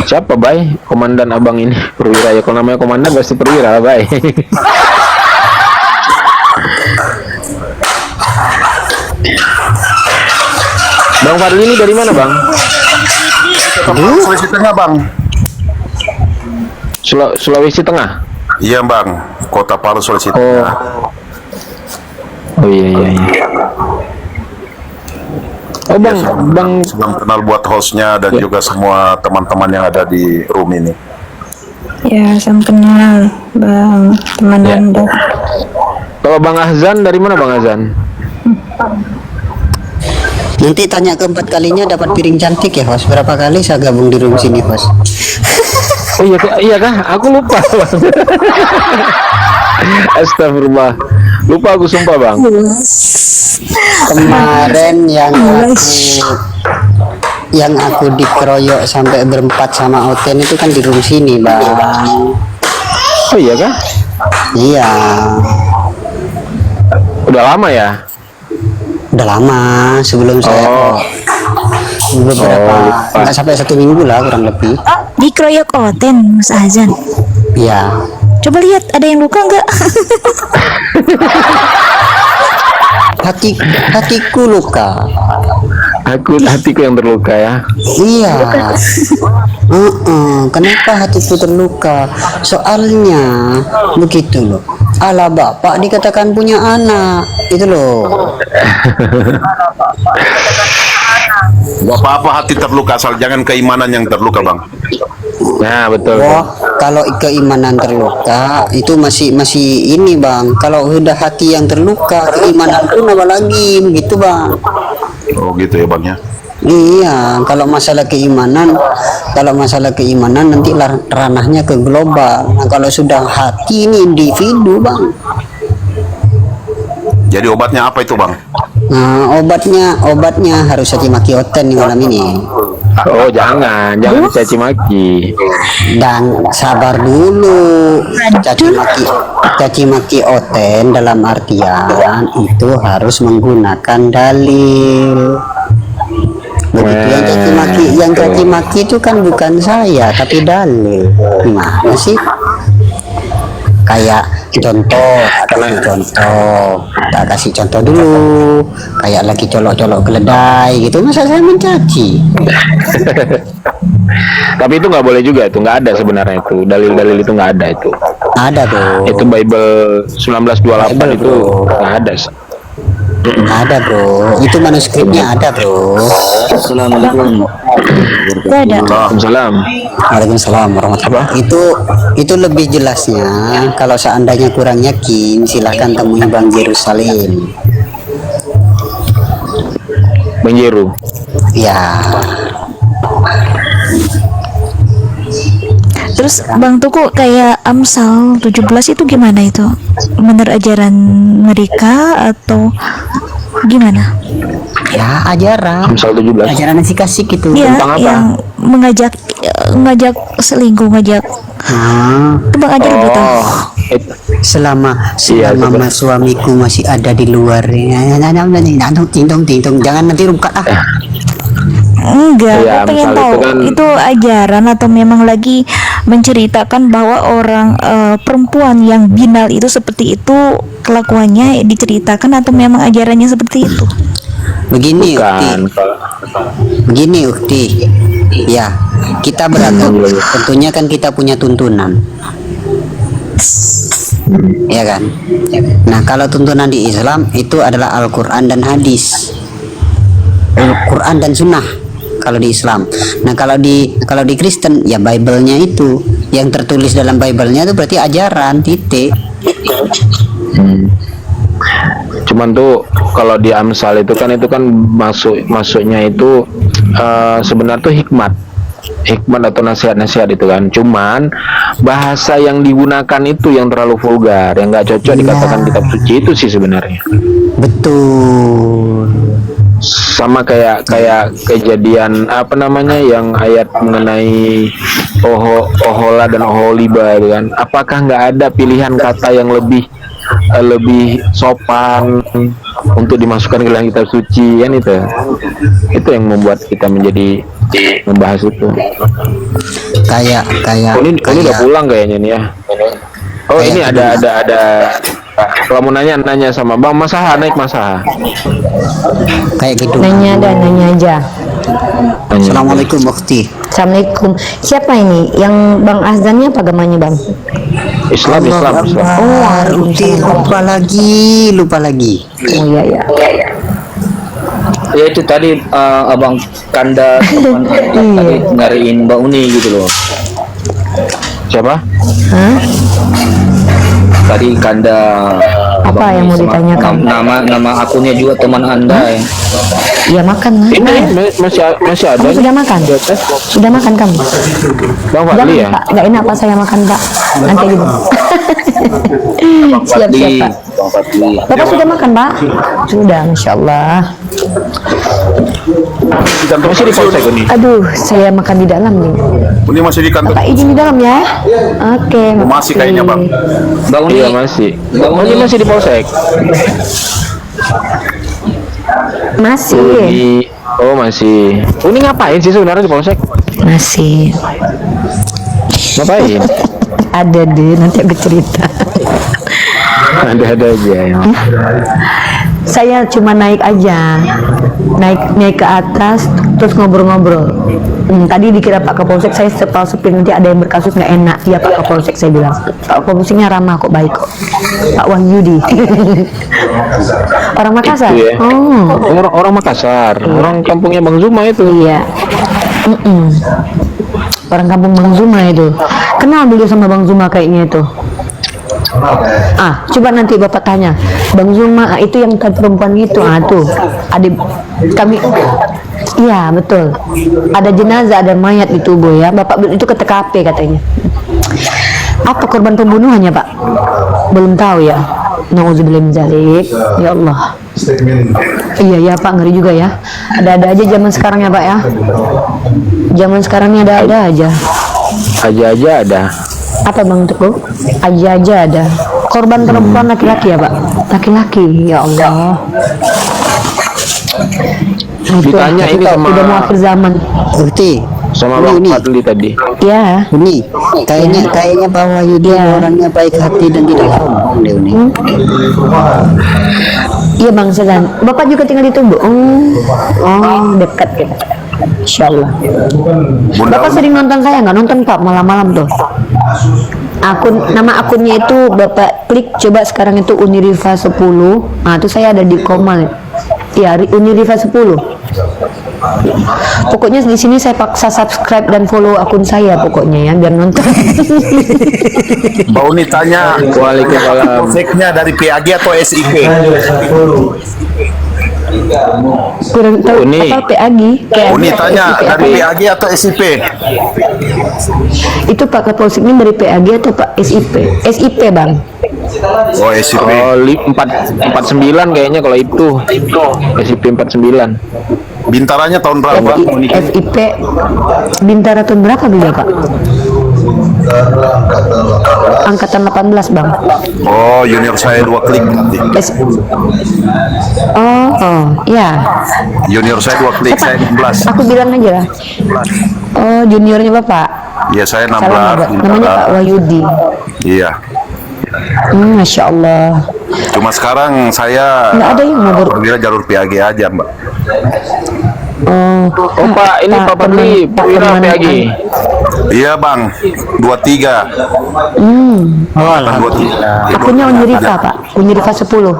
siapa Bay? Komandan abang ini perwira ya, kalau namanya komandan pasti perwira Bay. Bang Fadli ini dari mana Bang? Sulawesi Tengah Bang. Sulawesi Tengah. Iya Bang, Kota Palu Sulawesi Oh. Tengah. Oh iya. Oh Bang, Ya, Bang salam kenal buat hostnya dan juga semua teman-teman yang ada di room ini. Ya, salam kenal, Bang. Teman Ya. Anda. kalau Bang Ahzan dari mana Bang Ahzan? Nanti tanya keempat kalinya dapat piring cantik ya, host. Berapa kali saya gabung di room sini, host? Oh iya kah? Aku lupa Bang. Astagfirullah. Lupa aku sumpah Bang. Kemarin yang aku dikeroyok sampai berempat sama Oten itu kan di room sini, Bang. Oh iya kah? Iya. Udah lama ya? Udah lama sebelum saya beberapa nggak sampai 1 minggu lah kurang lebih. Dikeroyok Oten, Mas Azan. Ya, Coba lihat, ada yang luka nggak? hatiku luka. Hatiku yang terluka ya. Iya. Kenapa hatiku terluka? Soalnya begitu loh. Ala bapak dikatakan punya anak, itu loh. Gak apa-apa hati terluka, asal jangan keimanan yang terluka, Bang. Nah, betul. Wah, kalau keimanan terluka itu masih ini Bang. Kalau udah hati yang terluka, keimanan pun apa lagi begitu Bang. Oh gitu ya, Bang ya. Iya, kalau masalah keimanan nanti ranahnya ke global. Nah, kalau sudah hati ini individu Bang. Jadi obatnya apa itu, Bang? Nah, obatnya harus caci maki Oten di malam ini. Oh, jangan dicaci maki. Dan sabar dulu, caci maki Oten dalam artian itu harus menggunakan dalil. Begitu yang caci maki itu kan bukan saya tapi dalil. Gimana sih? Kayak contoh, tak kasih contoh dulu, kayak lagi colok-colok keledai gitu, masa saya mencaci? Tapi itu nggak boleh juga, itu nggak ada sebenarnya itu dalil-dalil itu nggak ada itu. Ada tuh. Itu Bible 1928 itu nggak ada. Ada bro, itu manuskripnya ada bro. Assalamualaikum. Waalaikumsalam. Waalaikumsalam warahmatullahi wabarakatuh. Itu lebih jelasnya. Kalau seandainya kurang yakin, silahkan temui Bang Yerusalem. Bang Jeru. Ya. Terus Bang Tuku kayak Amsal 17 itu gimana itu? Menurut ajaran mereka atau gimana? Ya ajaran. Amsal 17. Ajaran nasi kasih gitu. Iya, Tentang apa? yang ngajak selingkuh, ngajak. Itu Bang ajar gitu. Selama Iya, mas suamiku masih ada di luar, ting-tong, jangan nanti rukat ah. Enggak, Iya, aku pengen Amsal tahu itu kan- itu ajaran atau memang lagi menceritakan bahwa orang perempuan yang binal itu seperti itu kelakuannya diceritakan atau memang ajarannya seperti itu? Begini Bukan. Ukti, ya kita beragama, tentunya kan kita punya tuntunan, ya kan. Nah kalau tuntunan di Islam itu adalah Al-Quran dan hadis, Al-Quran dan Sunnah kalau di Islam. Nah kalau di Kristen ya Bible-nya itu yang tertulis dalam Bible-nya itu berarti ajaran titik. Cuman tuh kalau di Amsal itu kan masuknya itu sebenarnya tuh hikmat atau nasihat-nasihat itu kan. Cuman bahasa yang digunakan itu yang terlalu vulgar, yang nggak cocok dikatakan kitab suci itu sih sebenarnya. Betul. Sama kayak kejadian apa namanya yang ayat mengenai ohola dan oholiba itu kan. Apakah nggak ada pilihan kata yang lebih sopan untuk dimasukkan ke dalam kitab suci kan itu yang membuat kita menjadi membahas itu. Kayak Ini udah pulang kayaknya nih ya. Oh ini ada kalau mau nanya sama Bang Masaha, naik Masaha. kayak gitu. Nanya aja. Assalamualaikum Ukti. Assalamualaikum. Siapa ini? Yang Bang Azannya apa agamanya Bang? Islam. Oh, Ukti lupa lagi. Oh iya. Ya itu tadi abang Kanda tadi nyariin Mbak Uni gitu loh. Siapa? Hah? Tadi Kanda Apa Abang yang mau sama- ditanyakan? Nama akunnya juga teman Anda ya. Iya makan lah. Ini masih ada. Kamu sudah makan? Sudah makan kamu? Bang Jangan Fadli ya? Pak, nggak enak Pak saya makan Pak. Nanti gitu. Siap Pak. Bang Fadli. Bapak sudah makan Pak? Sudah, Masya Allah. Masih di polsek ini. Aduh, saya makan di dalam nih. Ini masih di kantor. Pak izin di dalam ya. Oke, Masih makasih. kayaknya, Bang. Bang Uni. Iya masih. Bang Uni. Masih di polsek. Masih. Oh masih. Uni ngapain sih sebenarnya di polsek? Masih. Ngapain? Ada deh, nanti aku cerita. Ada aja ya. Saya cuma naik aja, naik ke atas, terus ngobrol-ngobrol. Tadi dikira Pak Kapolsek, saya sepil nanti ada yang berkasus nggak enak. Ya Pak Kapolsek, saya bilang. Pak Kapolseknya ramah kok, baik kok. Pak Wahyudi. Orang Makassar. Itu ya. Oh. Orang Makassar. Orang kampungnya Bang Zuma itu. Iya. Orang kampung Bang Zuma itu. Kenal dulu sama Bang Zuma kayaknya itu. Coba nanti Bapak tanya Bang Zuma, itu yang perempuan itu, tuh adik kami. Iya betul, ada jenazah, ada mayat di tubuh ya. Bapak itu ke TKP katanya. Apa korban pembunuhannya Pak? Belum tahu ya. Nauzubillah min dzalik. Ya Allah. Iya ya Pak, ngeri juga ya. Ada-ada aja zaman sekarang ya Pak ya. Zaman sekarangnya ada-ada aja. Aja ada. Apa Bang Teguh? Aja ada. Korban perempuan laki-laki ya Pak? Laki-laki, ya Allah. Ditanya ini sama udah mau akhir zaman. Bukti sama Bang Uni. Fadli tadi. Ya. Uni, kayaknya Pak Wahyudi orangnya baik hati dan tidak sombong deh Uni. Iya Bang Sedan. Bapak juga tinggal di Tubuh. Dekat kita. Insyaallah. Bapak sering nonton saya nggak? Nonton Pak malam-malam tuh. Nama akunnya itu Bapak klik coba sekarang itu Uniriva 10. Itu saya ada di Komal. Ya, Uniriva 10. Pokoknya di sini saya paksa subscribe dan follow akun saya pokoknya ya biar nonton. Mbak Uni tanya, Waalaikumsalam. polseknya dari PAG atau SIP? Kurang tahu Uni. apa PAG. Uni atau tanya SIP, dari apa? PAG atau SIP? Itu Pak Kapolseknya dari PAG atau Pak SIP? SIP Bang. Oh SIP. Oh, 49 kayaknya kalau itu. SIP 49. Bintaranya tahun berapa? SIP Bintara tahun berapa beliau Pak? Angkatan 18 Bang. Oh junior saya 2 klik nanti. Ya. Junior saya 2 klik, saya 16. Aku bilang aja lah. Oh, juniornya Bapak. Iya saya Salam ya, Pak. 16. Namanya Pak Wahyudi. Iya. Masya Allah. Cuma sekarang saya Nggak ada yang mau berwira jalur PAG aja Mbak. Oh Pak, ini Pak Fadli, Wira PAG. Iya Bang, 23. Akunnya Uniriva Pak. Uniriva 10.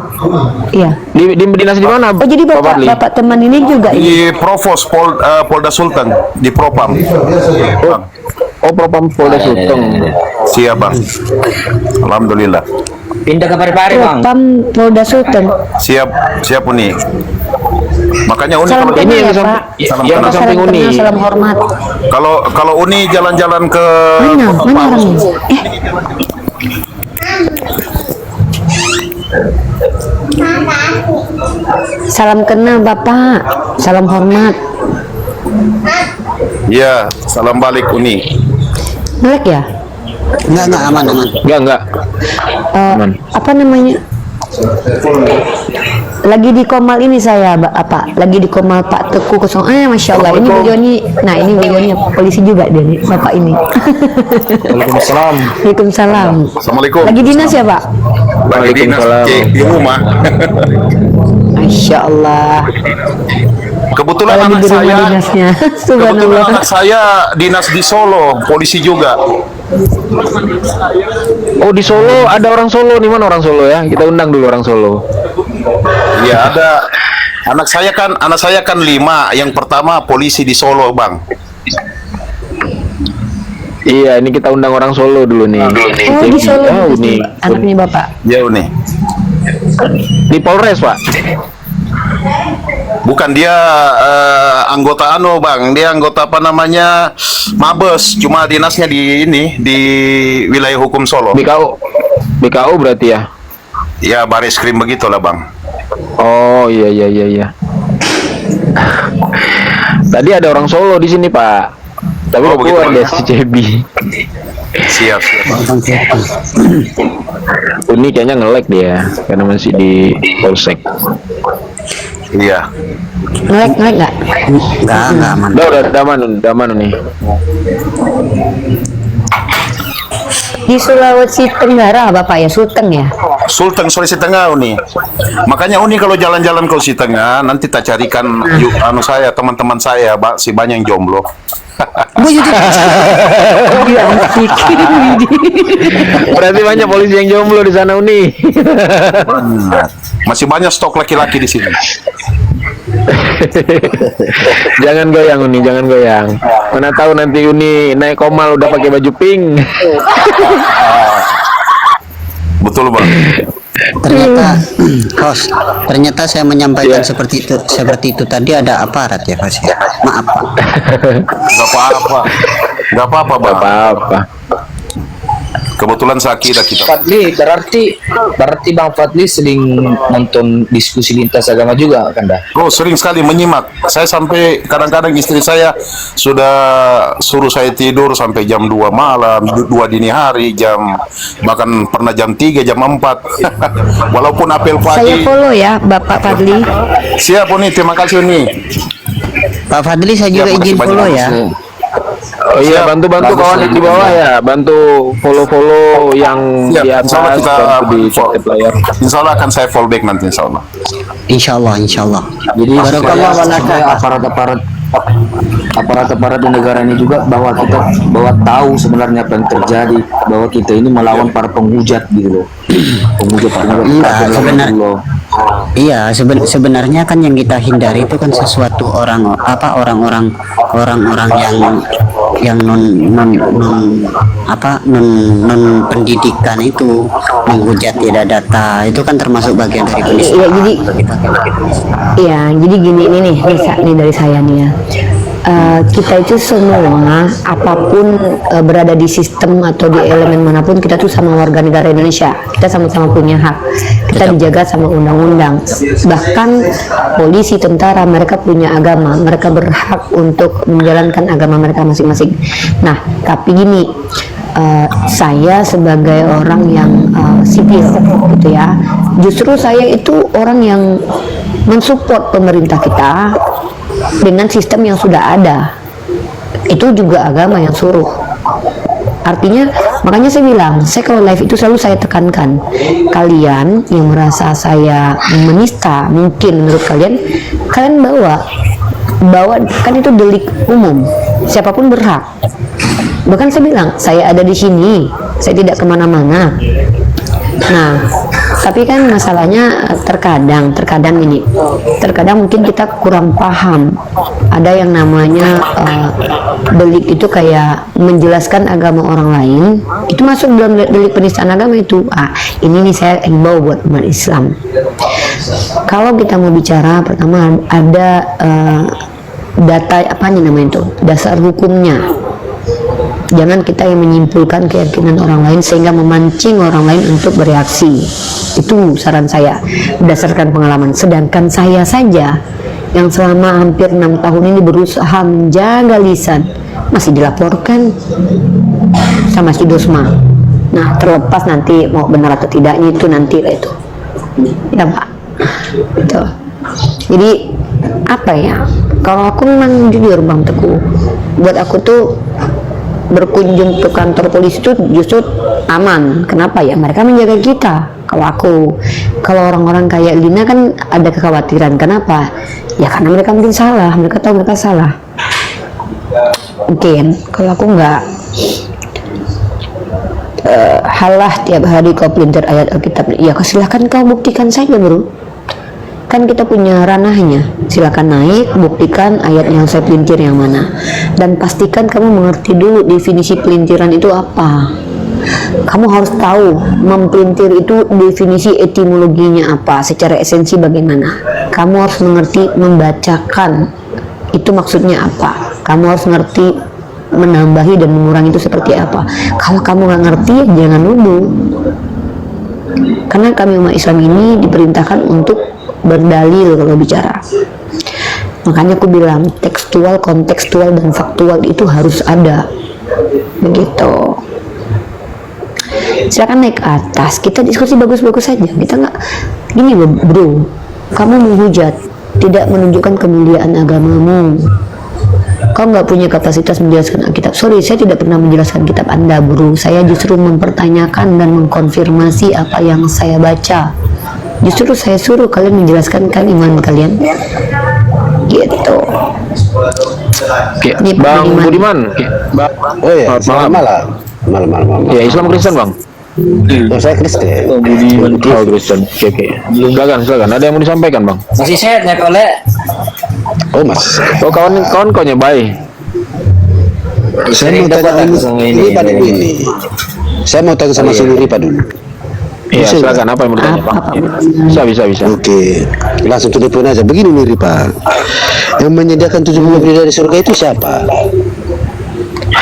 Iya. Di dinas di mana? Oh jadi Pak Fadli? Bapak teman ini juga ini. Di Provos Polda Sultan di Propam. Oh Propam Polda Sulteng. Siap Bang. Alhamdulillah. Pindah ke Parepare bang. Propam Polda Sultan. Siap Uni. Makanya Uni Salam kalau kenal ya yang Pak. yang ke samping Salam Uni. kenal, salam hormat. kalau Uni jalan-jalan ke Mana orangnya? Salam kenal Bapak. Salam hormat. Iya, salam balik Uni. Melek ya? Enggak aman. Enggak. Aman. Apa namanya? Lagi di Komal ini saya lagi di Komal Pak Teku 0. Masya Allah ini beliaunya. Nah ini beliaunya polisi juga dia nih Bapak ini. Waalaikumsalam. Waalaikumsalam. Assalamualaikum. Lagi dinas ya Pak? Lagi dinas Waalaikumsalam. di rumah. Masya Allah. Kebetulan Lagi anak di rumah saya dinasnya. kebetulan Subhanallah. anak saya dinas di Solo, polisi juga. Oh di Solo ada orang Solo nih, mana orang Solo ya? Kita undang dulu orang Solo. Iya ada. Anak saya kan 5. Yang pertama polisi di Solo Bang. Iya, ini kita undang orang Solo dulu nih. Oh di Solo Oh, dinas nih. nih, anaknya Bapak. Ya Uni. Di Polres Pak. Bukan dia anggota Bang, dia anggota apa namanya Mabes, cuma dinasnya di di wilayah hukum Solo. BKU berarti ya. Ya baris krim begitulah Bang. Oh iya. Tadi ada orang Solo di sini Pak. Tapi Oh, begitu, keluar Bang. deh si Cebi. Siap. Uni kayaknya nge-lag dia karena masih di polsek. Iya. Ngelek nggak? Enggak aman. Udah aman nih. Di Sulawesi Tenggara Bapak ya, Sulteng ya. Sulteng Sulawesi Tengah Uni. Makanya Uni kalau jalan-jalan ke Sulawesi Tengah nanti tak carikan saya teman-teman saya si banyak yang jomblo. Berarti banyak polisi yang jomblo di sana Uni. Masih banyak stok laki-laki di sini. Jangan goyang Uni, jangan goyang. Mana tahu nanti Uni naik komal udah pakai baju pink. Betul Bang. Ternyata host, ternyata saya menyampaikan seperti itu tadi ada aparat ya host ya. Maaf Pak. Gak apa-apa Bang. Apa-apa. Kebetulan seakidah kita. Fadli, berarti Bang Fadli sering nonton diskusi lintas agama juga kan dah? Oh, sering sekali menyimak. Saya sampai kadang-kadang istri saya sudah suruh saya tidur sampai jam 2 malam, 2 dini hari, bahkan pernah jam 3, jam 4. Walaupun apel pagi. Saya follow ya Bapak Fadli. Siap Uni, terima kasih Uni. Pak Fadli saya juga izin follow ya. Oh iya, bantu kawan yang di bawah ya, bantu follow yang di atas, di chat layar. Insya Allah akan saya fallback nanti Insya Allah. Insya Allah. Jadi Barakallah aparat-aparat di negara ini juga bahwa tahu sebenarnya apa yang terjadi, bahwa kita ini melawan para penghujat gitu loh. Penghujat Iya, sebenarnya kan yang kita hindari itu kan sesuatu orang-orang yang non pendidikan itu menghujat tidak data itu kan termasuk bagian dari penistaan. Jadi gini nih dari saya nih ya. Kita itu semua apapun berada di sistem atau di elemen manapun, kita tuh sama warga negara Indonesia, kita sama-sama punya hak, kita dijaga sama undang-undang. Bahkan polisi, tentara, mereka punya agama, mereka berhak untuk menjalankan agama mereka masing-masing. Nah tapi gini, saya sebagai orang yang sipil gitu ya, justru saya itu orang yang mensupport pemerintah kita dengan sistem yang sudah ada. Itu juga agama yang suruh. Artinya, makanya saya bilang, saya kalau live itu selalu saya tekankan, kalian yang merasa saya menista, mungkin menurut kalian bawa kan itu delik umum, siapapun berhak. Bahkan saya bilang, saya ada di sini, saya tidak kemana-mana. Nah, tapi kan masalahnya terkadang mungkin kita kurang paham. Ada yang namanya delik itu kayak menjelaskan agama orang lain, itu masuk dalam delik penistaan agama itu. Ini nih saya himbau buat umat Islam. Kalau kita mau bicara, pertama ada data dasar hukumnya. Jangan kita yang menyimpulkan keyakinan orang lain sehingga memancing orang lain untuk bereaksi. Itu saran saya berdasarkan pengalaman. Sedangkan saya saja yang selama hampir 6 tahun ini berusaha menjaga lisan, masih dilaporkan sama si Dosma. Nah, terlepas nanti mau benar atau tidaknya itu nanti lah itu. Ya Pak. Itu. Jadi apa ya? Kalau aku memang jujur Bang Teguh, buat aku tuh berkunjung ke kantor polisi itu justru aman. Kenapa ya? Mereka menjaga kita. Kalau orang-orang kayak Lina kan ada kekhawatiran. Kenapa? Ya karena mereka mungkin salah. Mereka tahu mereka salah. Mungkin kalau aku nggak halah tiap hari kau pelintir ayat Alkitab. Ya silahkan kau buktikan saja bro. Kan kita punya ranahnya, silakan naik, buktikan ayat yang saya pelintir yang mana, dan pastikan kamu mengerti dulu definisi pelintiran itu apa. Kamu harus tahu mempelintir itu definisi etimologinya apa, secara esensi bagaimana. Kamu harus mengerti membacakan itu maksudnya apa. Kamu harus mengerti menambahi dan mengurangi itu seperti apa. Kalau kamu nggak ngerti, jangan nuduh. Karena kami umat Islam ini diperintahkan untuk berdalil kalau bicara. Makanya aku bilang tekstual, kontekstual, dan faktual itu harus ada. Begitu. Silakan naik ke atas, kita diskusi bagus-bagus saja. Kita nggak gini bro, kamu menghujat, tidak menunjukkan kemuliaan agamamu. Kau nggak punya kapasitas menjelaskan Alkitab. Sorry, saya tidak pernah menjelaskan kitab Anda, bro. Saya justru mempertanyakan dan mengkonfirmasi apa yang saya baca. Justru saya suruh kalian menjelaskan kan iman kalian. Gitu. Oke, Ini Bang Budiman. Budiman. Oh iya, Malam. malam. Ya, Islam Kristen, Bang. Oh, saya Kristen. Budiman. Oh, Kristen. Oke. Silakan. Ada yang mau disampaikan, Bang? Masih sehat nggak oleh? Oh, Mas. Oh, kawan kau nyebai. Saya mau tanya Ripa dulu ini. Saya mau tanya sama Sulu Ripa dulu. Iya, Bisa silakan. Apa yang mau ditanya, Bang? Ya. Bisa. Oke, langsung to the point aja. Begini nih Ripa, yang menyediakan 70 bidadari surga itu siapa?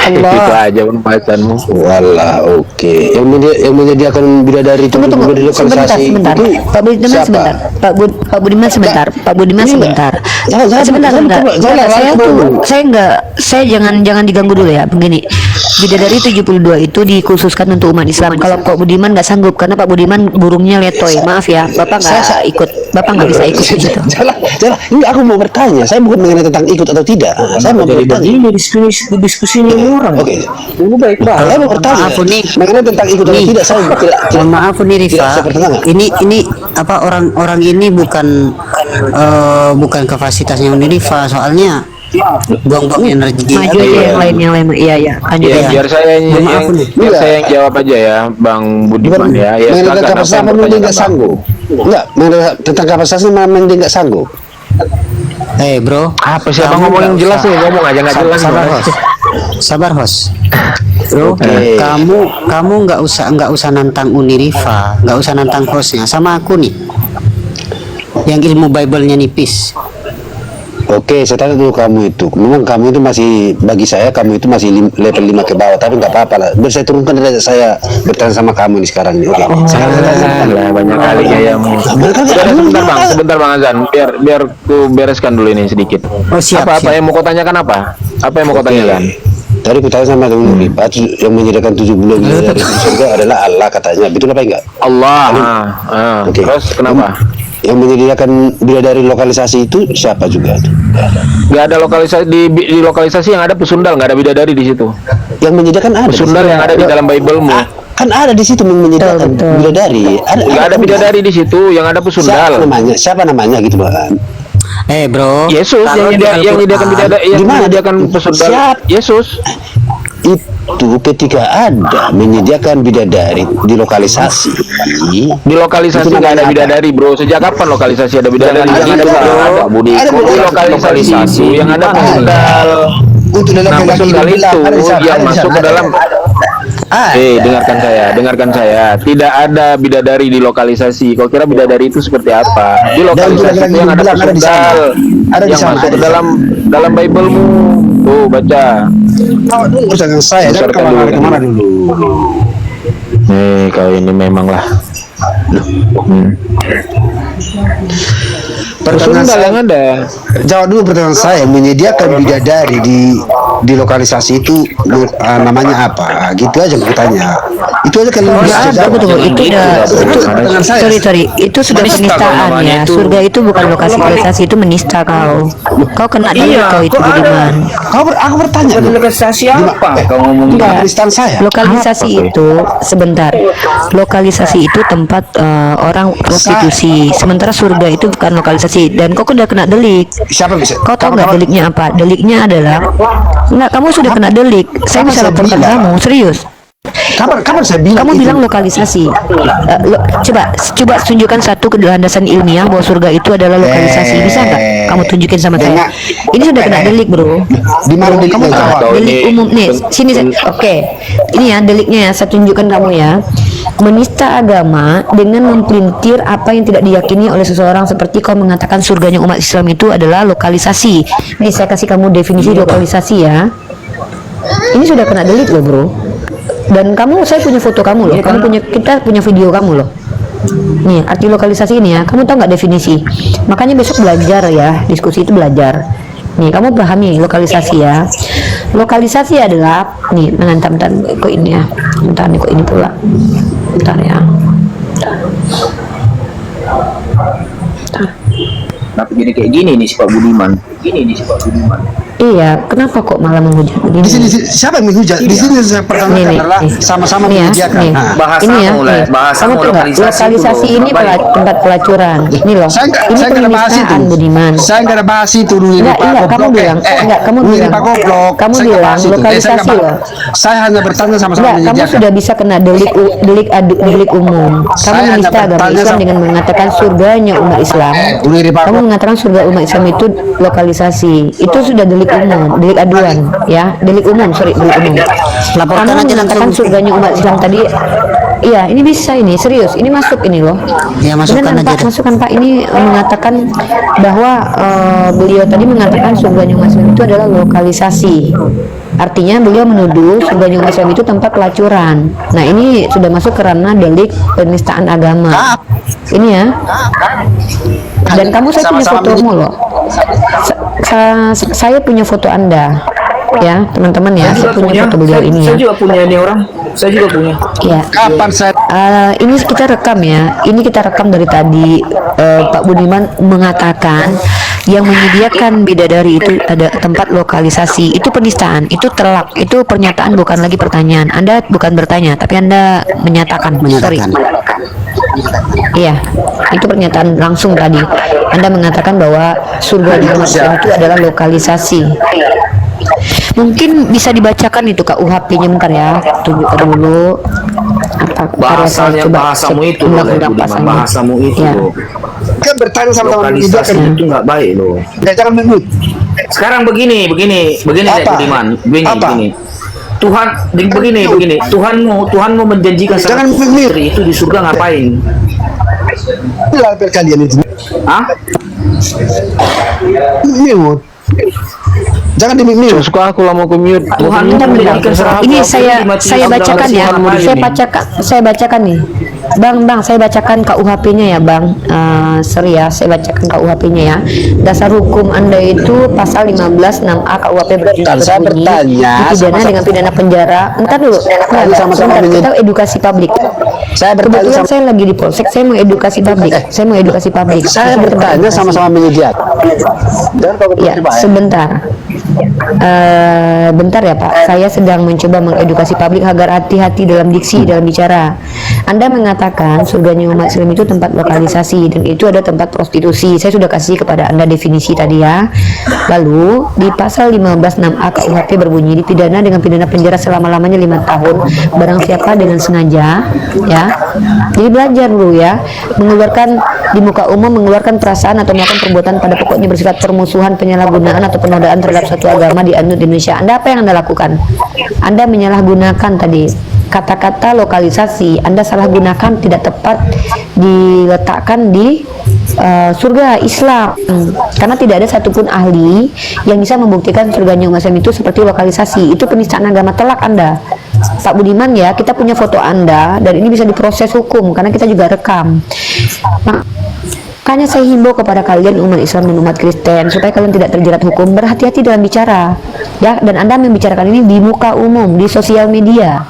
Itu aja pembahasanmu. Walah, oke. Yang menyediakan bidadari itu Tunggu, di lokalisasi sebentar. itu Pak Budiman siapa? sebentar. Pak Budiman sebentar. Pak Budiman sebentar. Sebentar. Saya jangan diganggu dulu ya. Begini, bidadari 72 itu dikhususkan untuk umat Islam. Kalau Pak Budiman nggak sanggup karena Pak Budiman burungnya letoy. Maaf ya, Bapak nggak ikut. Bapak nggak bisa ikut gitu. Jalan. Ini aku mau bertanya. Saya bukan mengenai tentang ikut atau tidak. Saya mau bertanya. Diskusi ini orang. Oke. Ini baik banget. Saya mau bertanya. Maaf, Uni. Mengenai tentang ikut atau tidak, saya tidak. Mohon maaf nih Rifa, Tidak, saya bertentangan. ini apa orang ini bukan kapasitasnya Uni Rifa, soalnya buang-buang energi. Maju aja yang lain. Iya. Lanjut Ya, ya. biar saya yang jawab aja ya, Bang Budiman ya. Ya, mengenai silakan. kapasitas Apa yang memang dia nggak pertanyaan, Bang? sanggup. Enggak, mengenai tentang kapasitasnya memang dia nggak sanggup. Bro, Apa sih Abang kamu ngomong yang nggak jelas usah- nih, ngomong aja nggak jelas. Sabar, gimana host. sih? Sabar, host. Bro, Oke. kamu nggak usah nantang Uni Rifa, nggak usah nantang hostnya, sama aku nih, yang ilmu Bible-nya nipis. Oke, saya tanya dulu kamu itu. Memang kamu itu masih, bagi saya kamu itu masih level 5 ke bawah, tapi nggak apa-apa lah. Biar saya turunkan derajat saya bertanya sama kamu nih sekarang nih. Oke. Lah, banyak kali gayamu. Sebentar Bang Azan, biar ku bereskan dulu ini sedikit. Oh, siap. Apa yang mau kau tanyakan apa? Apa yang mau kau tanyakan? Tadi ku tanya sama temen Ripa, yang menyediakan 70 bidadari di surga adalah Allah katanya. Betul apa enggak? Allah. Oke. Terus kenapa? Yang menyediakan bidadari lokalisasi itu siapa juga? Gak ada lokalisasi di lokalisasi yang ada pesundal, nggak ada bidadari di situ. Yang menyediakan ada. Pesundal yang ada di dalam Bible-mu. Kan ada di situ menyediakan bidadari. Nggak ada bidadari di situ, yang ada pesundal. Siapa namanya gitu Bang? Bro, Yesus kalau yang di menyediakan Al-Quran, bidadari, yang Gimana? menyediakan pesundal. Siap. Yesus. Itu ketika ada menyediakan bidadari di lokalisasi. Di lokalisasi Itu nggak ada namanya bidadari, bro. Sejak kapan lokalisasi ada bidadari? Yang ada Ada di lokalisasi itu yang ada pesundal. Untuk dalam Nah, pesundal itu yang masuk ke dalam. Dengarkan saya. Tidak ada bidadari di lokalisasi. Kau kira bidadari itu seperti apa? Di lokalisasi itu yang ada pesundal, yang masuk ke dalam Bible-mu. Tuh, baca. dulu jangan saya Besarkan jangan dulu, kemana dulu. Kau ini memang lah. Pertanyaan Pesundal saya, yang ada. jawab dulu pertanyaan saya. Menyediakan bidadari di lokalisasi itu namanya apa? Gitu aja aku tanya. Itu aja kalau bisa jawab. Sorry, itu sudah penistaan ya. Surga itu bukan lokalisasi, itu menista kau. Kau kena dia kau itu Budiman. Aku bertanya. Lokalisasi apa? Kau ngomong Enggak, penistaan saya. Lokalisasi itu sebentar. Lokalisasi itu tempat orang prostitusi. Sementara surga itu bukan lokalisasi. Dan kau udah kena delik. Siapa bisa? Kau tahu nggak deliknya apa? Deliknya adalah enggak, kamu sudah kena delik. Saya bisa laporkan kamu, serius. Kapan saya bilang? Kamu itu? bilang lokalisasi. Coba tunjukkan satu landasan ilmiah bahwa surga itu adalah lokalisasi. Bisa nggak? Kamu tunjukin sama saya. Ini sudah kena delik, bro. Di mana Kamu deliknya? tahu delik umum nih. Sini. Oke. Ini ya deliknya ya. Saya tunjukkan kamu ya. Menista agama dengan mempelintir apa yang tidak diyakini oleh seseorang, seperti kau mengatakan surganya umat Islam itu adalah lokalisasi. Nih saya kasih kamu definisi lokalisasi ya. Ini sudah kena delik loh, bro. Dan saya punya foto kamu loh. Kita punya video kamu loh. Nih arti lokalisasi ini ya. Kamu tahu nggak definisi? Makanya besok belajar ya. Diskusi itu belajar. Nih kamu pahami lokalisasi ya. Lokalisasi adalah nih, bentar kok ini ya. Bentar nih kok ini pula. Bentar ya. Bentar. kenapa jadi kayak gini nih si Pak Budiman. Iya, kenapa kok malah menghujat begini? Di sini siapa yang menghujat? Di sini saya pertama Nih, adalah nih. sama-sama Nih ya, menyediakan. nih. Nah, Bahasa Ini ya, mulai, nih. bahasa Kamu tuh nggak, lokalisasi ini tempat pelacuran. Ini loh, ini saya nggak ada bahas itu. penistaan Budiman. Saya nggak ada bahas itu dulu. Enggak, kamu bilang, kamu bilang, Kamu bilang lokalisasi loh. Saya hanya bertanya sama-sama Enggak, kamu menyediakan. sudah bisa kena delik umum. Kamu Saya menista hanya agama bertanya Islam sama- dengan mengatakan surganya umat Islam. Kamu mengatakan surga umat Islam itu lokalisasi. Itu sudah delik umum, delik aduan, ya, delik umum, delik umum. Laporkan Kamu aja mengatakan langsung. surganya umat Islam tadi. Iya, ini bisa, ini serius, ini masuk ini loh. Ya, masukkan Beneran, aja Pak, deh. masukkan Pak. Ini mengatakan bahwa beliau tadi mengatakan surganya umat Islam itu adalah lokalisasi. Artinya beliau menuduh surganya umat Islam itu tempat pelacuran. Nah, ini sudah masuk ke ranah delik penistaan agama. Ini ya. Dan kamu, saya punya fotomu loh. Saya punya foto Anda. Ya, teman-teman ya, saya punya foto beliau ini ya. Saya juga punya ini orang. Saya juga punya. Ya. Kapan saya Ini kita rekam ya. Ini kita rekam dari tadi. Pak Budiman mengatakan yang menyediakan bidadari itu ada tempat lokalisasi. Itu penistaan. Itu telak. Itu pernyataan, bukan lagi pertanyaan. Anda bukan bertanya, tapi Anda menyatakan. Sorry. Iya, itu pernyataan langsung tadi. Anda mengatakan bahwa surga di umat Islam itu adalah lokalisasi. Mungkin bisa dibacakan itu KUHP-nya bentar ya. Tunjukkan dulu apa karya saya. Bahasanya, Coba bahasamu cek itu loh, undang-undang Budiman, pasalnya. bahasamu itu Ya. loh. kan bertanya sama-sama Lokalisasi menyediakan? itu nggak baik loh. Jangan menurut. Sekarang begini Dek Apa? Budiman, Apa? begini. Tuhan, begini. Tuhanmu menjanjikan Jangan sama menurut. putri itu di surga ngapain? Lapel kalian itu. Hah? Mute. Jangan di mute. Suka aku lah mau ke mute. Tuhan Bentar, bentar. menjadikan Ini saya bacakan ya. Saya Saya bacakan nih. Bang, saya bacakan KUHP-nya ya, Bang. Sorry ya, saya bacakan KUHP-nya ya. Dasar hukum Anda itu pasal 15 6A KUHP Saya berbunyi bertanya dipidana dengan pidana penjara. Entar dulu. sama-sama Kita edukasi publik. Saya bertanya Kebetulan sama saya lagi di Polsek, saya mau edukasi publik. Saya mau edukasi publik. saya bertanya sama-sama menyediakan. Jangan kau Ya, sebentar. Bentar ya Pak, saya sedang mencoba mengedukasi publik agar hati-hati dalam diksi, dalam bicara. Anda mengatakan surganya umat Islam itu tempat lokalisasi dan itu ada tempat prostitusi. Saya sudah kasih kepada Anda definisi tadi ya. Lalu di pasal 15 6A KUHP berbunyi dipidana dengan pidana penjara selama-lamanya 5 tahun barang siapa dengan sengaja, ya. Jadi belajar dulu ya, mengeluarkan di muka umum, mengeluarkan perasaan atau melakukan perbuatan pada pokoknya bersifat permusuhan, penyalahgunaan atau penodaan terhadap suatu agama dianut di Indonesia. Anda apa yang Anda lakukan? Anda menyalahgunakan tadi kata-kata lokalisasi. Anda salah gunakan, tidak tepat diletakkan di surga Islam, karena tidak ada satupun ahli yang bisa membuktikan surganya umat Islam itu seperti lokalisasi. Itu penistaan agama telak Anda, Pak Budiman ya. Kita punya foto Anda dan ini bisa diproses hukum karena kita juga rekam. Makanya saya himbau kepada kalian umat Islam dan umat Kristen supaya kalian tidak terjerat hukum, berhati-hati dalam bicara ya. Dan Anda membicarakan ini di muka umum, di sosial media,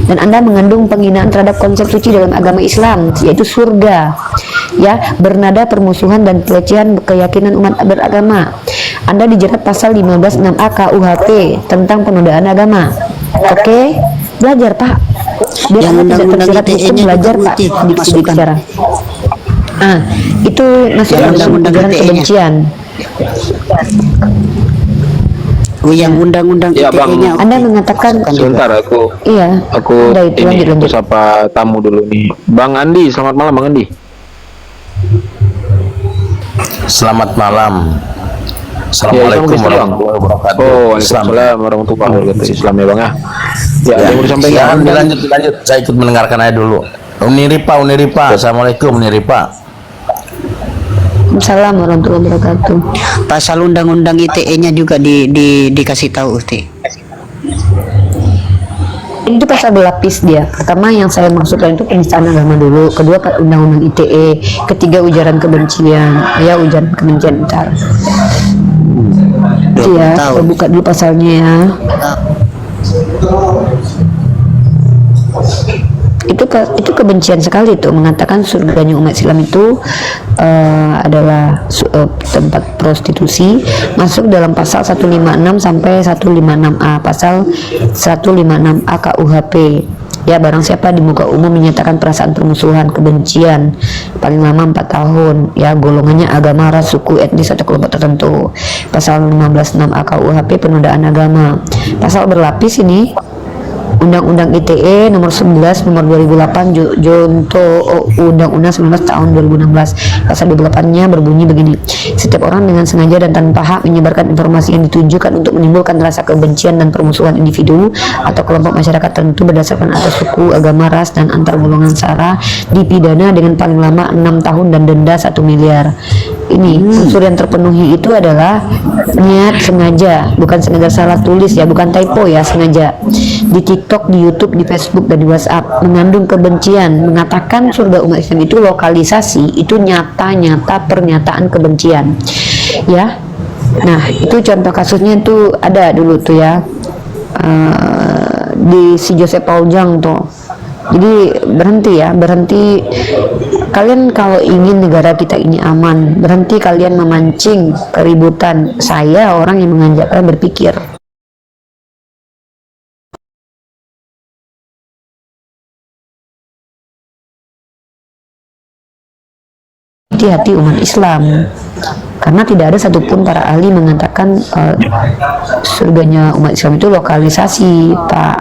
dan Anda mengandung penghinaan terhadap konsep suci dalam agama Islam, yaitu surga ya, bernada permusuhan dan pelecehan keyakinan umat beragama. Anda dijerat pasal 15 6A KUHP tentang penodaan agama. Oke, belajar Pak, biar Yang Anda tidak undang-undang terjerat hukum. ITE-nya Belajar juga Pak, masukkan. bicara. Itu masuk Yang dalam undang-undang ujaran ITE-nya. kebencian. Yang undang-undang Ya, Bang. ITE-nya. Anda mengatakan Sebentar aku iya. aku Udah itu ini lanjut. sapa tamu dulu nih. Bang Andi, selamat malam Bang Andi. Selamat malam. Assalamualaikum Assalamualaikum warahmatullahi wabarakatuh. Oh, Islam. waalaikumsalam warahmatullahi wabarakatuh. Islam ya Bang ya. Ya, ada yang mau disampaikan. Jangan dilanjut. Saya ikut mendengarkan aja dulu. Uniripa. Assalamualaikum Uniripa. Assalamualaikum warahmatullahi wabarakatuh. Pasal undang-undang ITE-nya juga dikasih tahu Ustaz. Itu pasal berlapis dia. Pertama yang saya maksudkan itu penistaan agama dulu. Kedua undang-undang ITE. Ketiga ujaran kebencian. Ya, ujaran kebencian ntar. Iya, Tahu. kita buka dulu pasalnya ya. itu kebencian sekali tuh, mengatakan surganya umat Islam itu adalah tempat prostitusi, masuk dalam pasal 156 sampai 156A, pasal 156A KUHP. Ya, barang siapa di muka umum menyatakan perasaan permusuhan, kebencian paling lama 4 tahun, ya golongannya agama, ras, suku, etnis atau kelompok tertentu. Pasal 156A KUHP penodaan agama. Pasal berlapis ini Undang-Undang ITE nomor 11 nomor 2008 Junto Undang-Undang 19 tahun 2016. Pasal 28-nya berbunyi begini: setiap orang dengan sengaja dan tanpa hak menyebarkan informasi yang ditujukan untuk menimbulkan rasa kebencian dan permusuhan individu atau kelompok masyarakat tertentu berdasarkan atas suku, agama, ras, dan antar golongan sara dipidana dengan paling lama 6 tahun dan denda 1 miliar. Ini unsur yang terpenuhi itu adalah niat sengaja, bukan sengaja salah tulis ya, bukan typo ya, sengaja. Di TikTok, di YouTube, di Facebook, dan di WhatsApp mengandung kebencian, mengatakan surga umat Islam itu lokalisasi, itu nyata-nyata pernyataan kebencian ya. Nah, itu contoh kasusnya itu ada dulu tuh ya, di si Joseph Paul Jang tuh. Jadi berhenti ya, berhenti kalian kalau ingin negara kita ini aman, berhenti kalian memancing keributan. Saya orang yang mengajak kalian berpikir. Hati-hati umat Islam, karena tidak ada satupun para ahli mengatakan surganya umat Islam itu lokalisasi, Pak.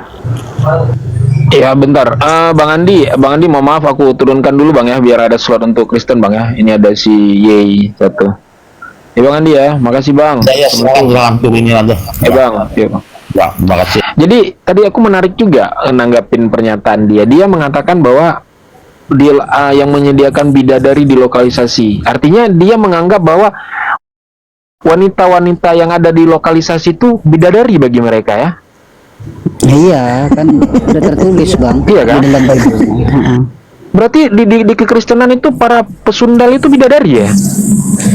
Ya bentar, Bang Andi, mohon maaf aku turunkan dulu Bang ya, biar ada slot untuk Kristen Bang ya. Ini ada si Yei satu. Ya Bang Andi ya, makasih Bang. Saya selalu turunin aja. Bang, ya Bang. Ya, terima kasih. Jadi tadi aku menarik juga nanggapin pernyataan dia. Dia mengatakan bahwa dia yang menyediakan bidadari di lokalisasi. Artinya dia menganggap bahwa wanita-wanita yang ada di lokalisasi itu bidadari bagi mereka ya. Iya, kan udah tertulis Bang. Iya kan? Di dalam Bible. Berarti di kekristenan itu para pesundal itu bidadari ya?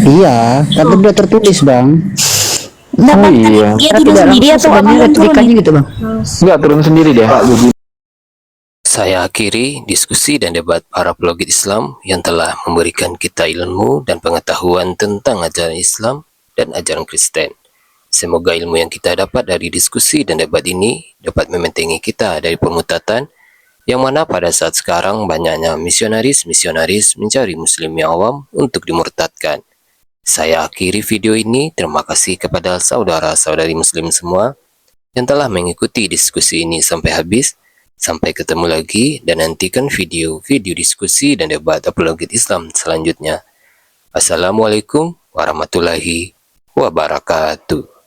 Iya, kan udah tertulis Bang. Oh iya. Dia tidak sendiri atau sebenarnya retorikanya gitu Bang? Enggak turun sendiri dia. Saya akhiri diskusi dan debat para pelogit Islam yang telah memberikan kita ilmu dan pengetahuan tentang ajaran Islam dan ajaran Kristen. Semoga ilmu yang kita dapat dari diskusi dan debat ini dapat membentengi kita dari pemutatan yang mana pada saat sekarang banyaknya misionaris-misionaris mencari muslim yang awam untuk dimurtadkan. Saya akhiri video ini. Terima kasih kepada saudara-saudari muslim semua yang telah mengikuti diskusi ini sampai habis. Sampai ketemu lagi dan nantikan video-video diskusi dan debat apologet Islam selanjutnya. Assalamualaikum warahmatullahi wabarakatuh.